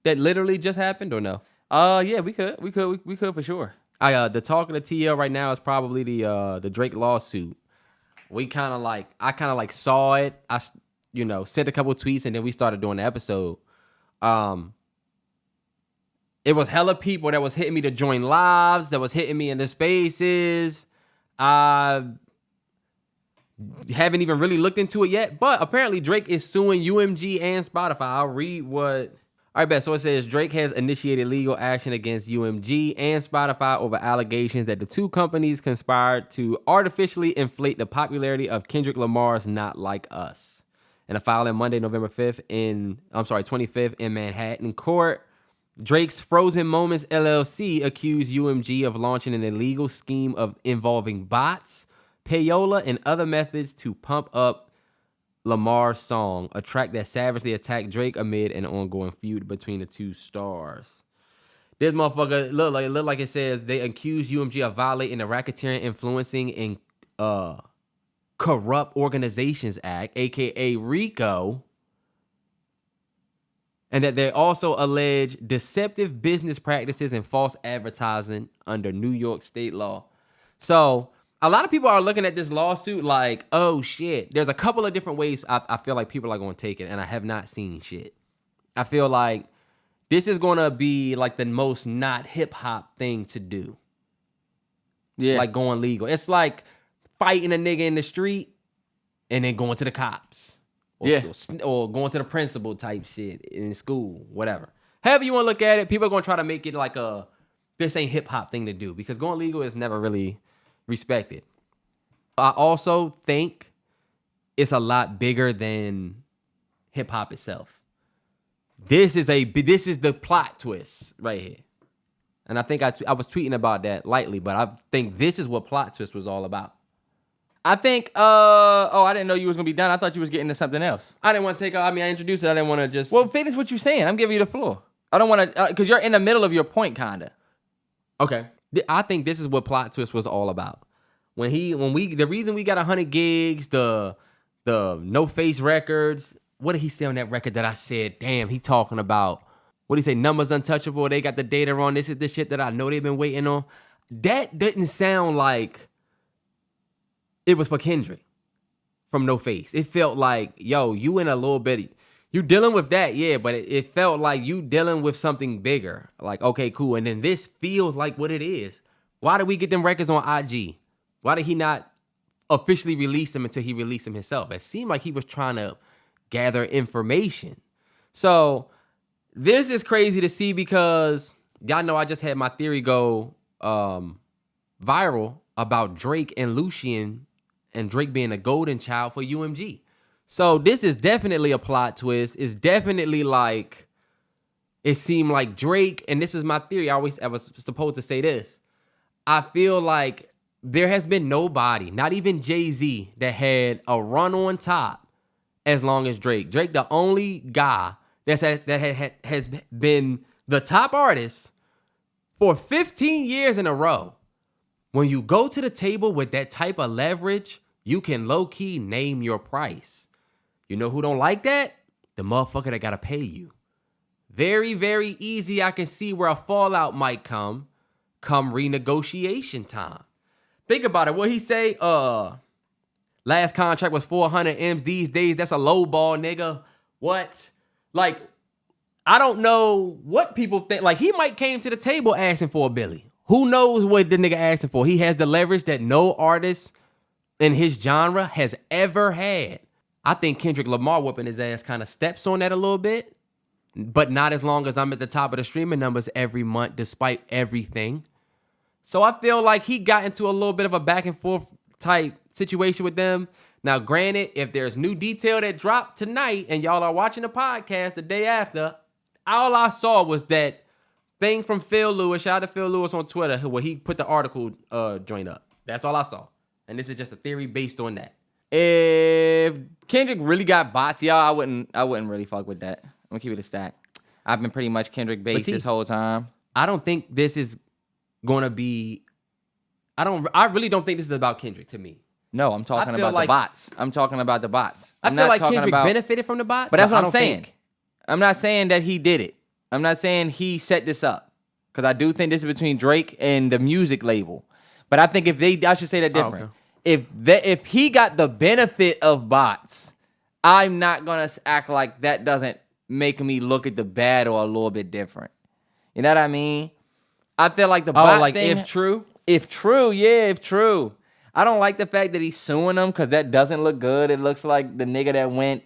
that literally just happened or no? Yeah, we could for sure. The talk of the TL right now is probably the Drake lawsuit. I kind of like saw it. I sent a couple tweets and then we started doing the episode. It was hella people that was hitting me to join lives, that was hitting me in the spaces. I haven't even really looked into it yet, but apparently Drake is suing UMG and Spotify. I'll read what. All right, bet. So it says Drake has initiated legal action against UMG and Spotify over allegations that the two companies conspired to artificially inflate the popularity of Kendrick Lamar's "Not Like Us." In a filing Monday, November 25th in Manhattan court, Drake's Frozen Moments LLC accused UMG of launching an illegal scheme involving bots, payola, and other methods to pump up Lamar's song, a track that savagely attacked Drake amid an ongoing feud between the two stars. This motherfucker look like it says they accuse UMG of violating the Racketeering, Influencing, and Corrupt Organizations Act, aka RICO, and that they also allege deceptive business practices and false advertising under New York state law. So a lot of people are looking at this lawsuit like, oh shit. There's a couple of different ways I feel like people are going to take it, and I have not seen shit. I feel like this is going to be like the most not hip-hop thing to do. Yeah. Like going legal. It's like fighting a nigga in the street and then going to the cops. Or going to the principal type shit in school, whatever. However you want to look at it, people are going to try to make it like this ain't hip-hop thing to do because going legal is never really respected. I also think it's a lot bigger than hip hop itself. This is the plot twist right here, and I think I was tweeting about that lightly, but I think this is what plot twist was all about. I think. I didn't know you was gonna be done. I thought you was getting to something else. I didn't want to take. I introduced it. I didn't want to just. Well, finish what you're saying. I'm giving you the floor. I don't want to because you're in the middle of your point, kinda. Okay. I think this is what plot twist was all about. The reason we got 100 gigs, the No Face records. What did he say on that record that I said, damn, he talking about, what did he say, numbers untouchable, they got the data on, this is the shit that I know they've been waiting on. That didn't sound like it was for Kendrick from No Face. It felt like, yo, you in a little bit, you dealing with that, yeah, but it felt like you dealing with something bigger. Like, okay, cool. And then this feels like what it is. Why did we get them records on IG? Why did he not officially release them until he released them himself? It seemed like he was trying to gather information. So this is crazy to see because y'all know I just had my theory go viral about Drake and Lucien and Drake being a golden child for UMG. So this is definitely a plot twist. It's definitely like, it seemed like Drake, and this is my theory, I was supposed to say this. I feel like there has been nobody, not even Jay-Z, that had a run on top as long as Drake. Drake, the only guy that has been the top artist for 15 years in a row. When you go to the table with that type of leverage, you can low-key name your price. You know who don't like that? The motherfucker that gotta pay you. Very, very easy. I can see where a fallout might come renegotiation time. Think about it. What he say? Last contract was 400 M's. These days, that's a low ball, nigga. What? Like, I don't know what people think. Like, he might came to the table asking for a Billy. Who knows what the nigga asking for? He has the leverage that no artist in his genre has ever had. I think Kendrick Lamar whooping his ass kind of steps on that a little bit, but not as long as I'm at the top of the streaming numbers every month, despite everything. So I feel like he got into a little bit of a back and forth type situation with them. Now, granted, if there's new detail that dropped tonight and y'all are watching the podcast the day after, all I saw was that thing from Phil Lewis. Shout out to Phil Lewis on Twitter where he put the article joint up. That's all I saw. And this is just a theory based on that. If Kendrick really got bots, y'all, I wouldn't really fuck with that. I'm gonna keep it a stack. I've been pretty much Kendrick based this whole time. I don't think this is gonna be. I really don't think this is about Kendrick to me. No, I'm talking about the bots. I'm talking about the bots. I feel like Kendrick benefited from the bots, but that's what I'm saying. I'm not saying that he did it. I'm not saying he set this up, because I do think this is between Drake and the music label. But I think I should say that different. If he got the benefit of bots, I'm not gonna act like that doesn't make me look at the battle a little bit different. You know what I mean? I feel like the bot thing. If true. If true. I don't like the fact that he's suing them because that doesn't look good. It looks like the nigga that went,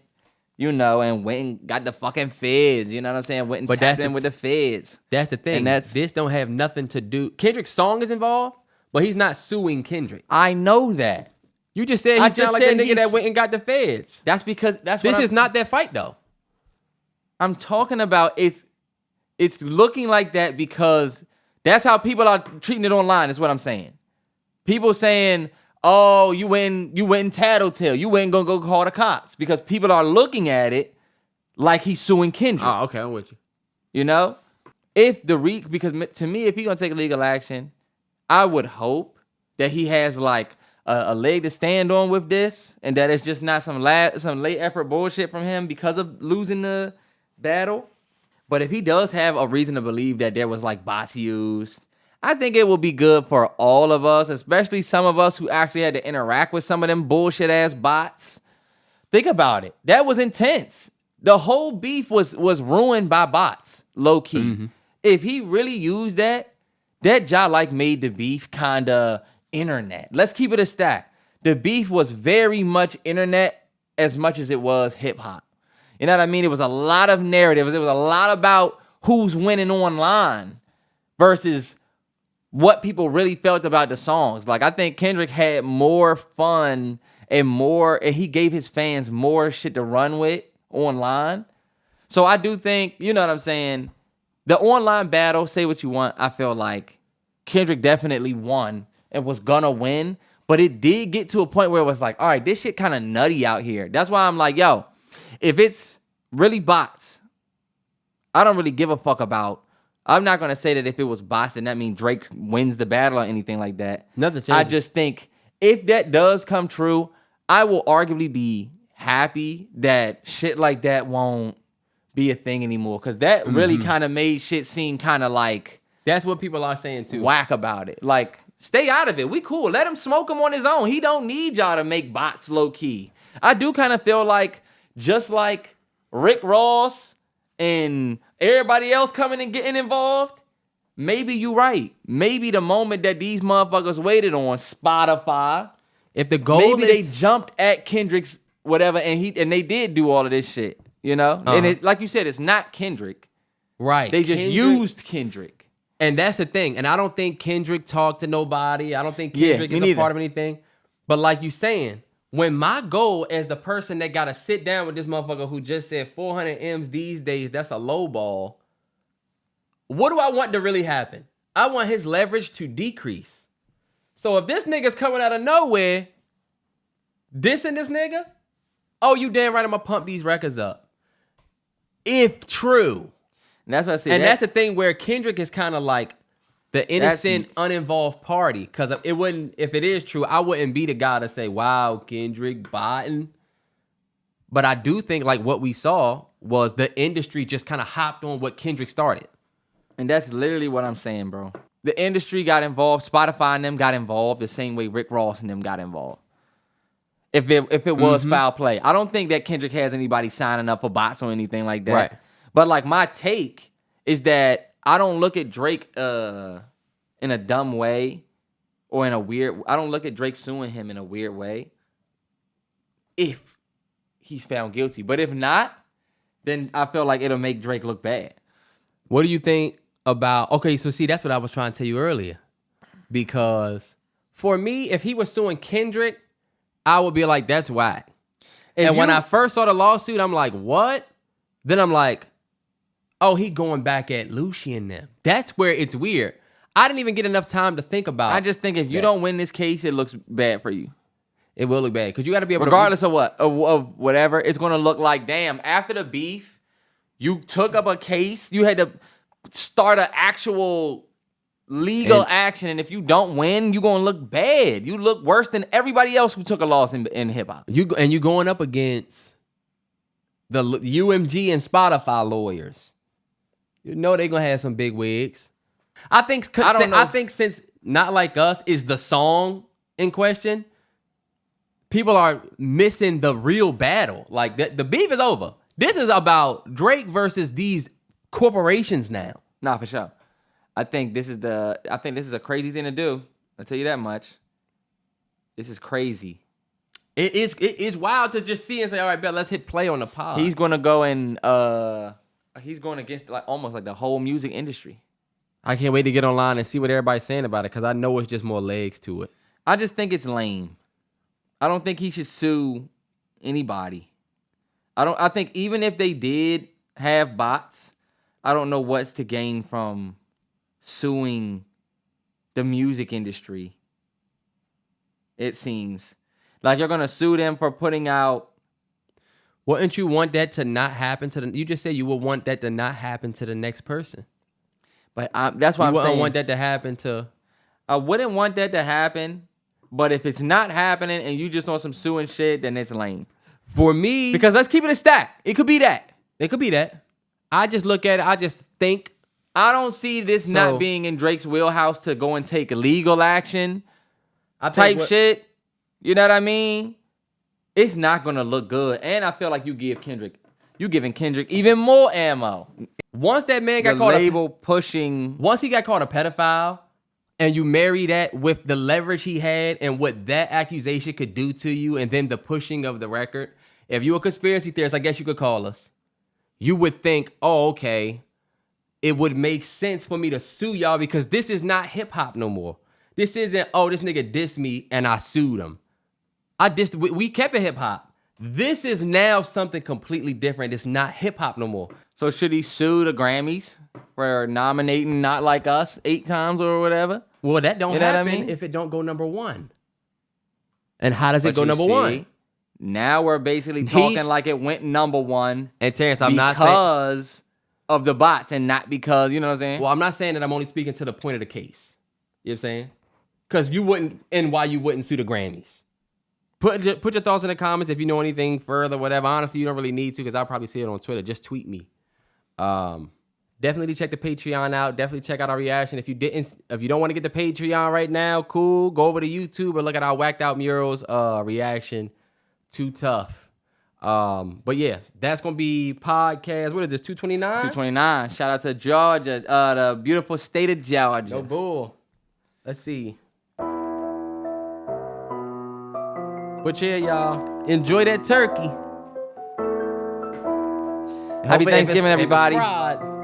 and got the fucking feds. You know what I'm saying? Went and tapped in with the feds. That's the thing. And this don't have nothing to do. Kendrick's song is involved, but he's not suing Kendrick. I know that. You just said he sound like that nigga that went and got the feds. That's because this is not that fight though. I'm talking about it's looking like that because that's how people are treating it online, is what I'm saying. People saying, oh, you went in tattletale. You ain't gonna go call the cops. Because people are looking at it like he's suing Kendrick. Oh, okay, I'm with you. You know? Because to me, if he's gonna take legal action, I would hope that he has like a leg to stand on with this, and that it's just not some late effort bullshit from him because of losing the battle. But if he does have a reason to believe that there was like bots used, I think it will be good for all of us, especially some of us who actually had to interact with some of them bullshit ass bots. Think about it. That was intense. The whole beef was ruined by bots, low key. Mm-hmm. If he really used that job like made the beef kinda internet. Let's keep it a stack. The beef was very much internet as much as it was hip hop. You know what I mean? It was a lot of narratives. It was a lot about who's winning online versus what people really felt about the songs. Like, I think Kendrick had more fun and he gave his fans more shit to run with online. So I do think, you know what I'm saying? The online battle, say what you want, I feel like Kendrick definitely won and was gonna win. But it did get to a point where it was like, all right, this shit kind of nutty out here. That's why I'm like, yo, if it's really bots, I don't really give a fuck about. I'm not going to say that if it was bots, then that means Drake wins the battle or anything like that. Nothing changes. I just think if that does come true, I will arguably be happy that shit like that won't be a thing anymore. Because that really kind of made shit seem kind of like That's what people are saying too. whack about it. Like, stay out of it. We cool. Let him smoke him on his own. He don't need y'all to make bots low key. I do kind of feel like just like Rick Ross and everybody else coming and getting involved, maybe you right. Maybe the moment that these motherfuckers waited on Spotify, If the goal maybe is they jumped at Kendrick's whatever, and they did do all of this shit, you know? And it, like you said, it's not Kendrick. right, They just used Kendrick. and that's the thing. And I don't think Kendrick talked to nobody. I don't think Kendrick me is a neither. part of anything. But like you saying, when my goal as the person that got to sit down with this motherfucker who just said 400 M's these days, that's a low ball. What do I want to really happen? I want his leverage to decrease. So if this nigga's coming out of nowhere, dissing this nigga, oh, you damn right I'm gonna pump these records up. If true. And that's what I said. And that's the thing where Kendrick is kind of like the innocent, uninvolved party. Because it wouldn't, if it is true, I wouldn't be the guy to say, wow, Kendrick botting. But I do think like what we saw was the industry just kind of hopped on what Kendrick started. And that's literally what I'm saying, bro. The industry got involved. Spotify and them got involved the same way Rick Ross and them got involved. If it was foul play. I don't think that Kendrick has anybody signing up for bots or anything like that. Right. But like my take is that I don't look at Drake in a dumb way or in a weird. I don't look at Drake suing him in a weird way if he's found guilty. But if not, then I feel like it'll make Drake look bad. What do you think about, okay, so see, that's what I was trying to tell you earlier. Because for me, if he was suing Kendrick, I would be like, that's whack. And when I first saw the lawsuit, I'm like, what? Then I'm like, oh, he going back at Lucci and them. That's where it's weird. I didn't even get enough time to think about it. I just think if you don't win this case, it looks bad for you. It will look bad. Because you got to be able Regardless of what, of whatever, it's going to look like, damn, after the beef, you took up a case, you had to start an actual legal action, and if you don't win, you're going to look bad. You look worse than everybody else who took a loss in hip-hop. You going up against the UMG and Spotify lawyers. You know they're going to have some big wigs. I think since Not Like Us is the song in question, people are missing the real battle. Like the beef is over. This is about Drake versus these corporations now. Nah, for sure. I think this is a crazy thing to do. I'll tell you that much. This is crazy. It is wild to just see and say, all right, bet, let's hit play on the pod. He's gonna go and he's going against like almost like the whole music industry. I can't wait to get online and see what everybody's saying about it because I know it's just more legs to it. I just think it's lame. I don't think he should sue anybody. I think even if they did have bots, I don't know what's to gain from suing the music industry. It seems like you're gonna sue them for putting out. Wouldn't you want that to not happen to the? You just said you would want that to not happen to the next person. But that's why I'm saying. You wouldn't want that to happen to. I wouldn't want that to happen. But if it's not happening and you just on some suing shit, then it's lame. For me, because let's keep it a stack. It could be that. It could be that. I just look at it. I just think. I don't see this not being in Drake's wheelhouse to go and take legal action type shit. You know what I mean? It's not going to look good. And I feel like you giving Kendrick even more ammo. Once that man got caught pushing. Once he got caught a pedophile, and you marry that with the leverage he had and what that accusation could do to you, and then the pushing of the record, if you a conspiracy theorist, I guess you could call us, you would think, oh, okay, it would make sense for me to sue y'all because this is not hip-hop no more. This isn't, oh, this nigga dissed me and I sued him. We kept it hip-hop. This is now something completely different. It's not hip-hop no more. So should he sue the Grammys for nominating Not Like Us 8 times or whatever? Well, that don't happen if it don't go number one. And how does it go number one? Now we're basically talking like it went number one. And Terrence, I'm not saying because of the bots and not because, you know what I'm saying? Well, I'm not saying that I'm only speaking to the point of the case. You know what I'm saying? because you wouldn't, and why you wouldn't sue the Grammys. Put your thoughts in the comments if you know anything further, whatever. Honestly, you don't really need to because I'll probably see it on Twitter. Just tweet me. Definitely check the Patreon out. Definitely check out our reaction. If you don't want to get the Patreon right now, cool. Go over to YouTube or look at our Whacked Out Murals reaction. Too tough. But yeah, that's gonna be podcast. What is this? 229? 229. Shout out to Georgia, the beautiful state of Georgia. No bull. Let's see. But yeah, y'all, enjoy that turkey. Happy Thanksgiving, everybody. Fried.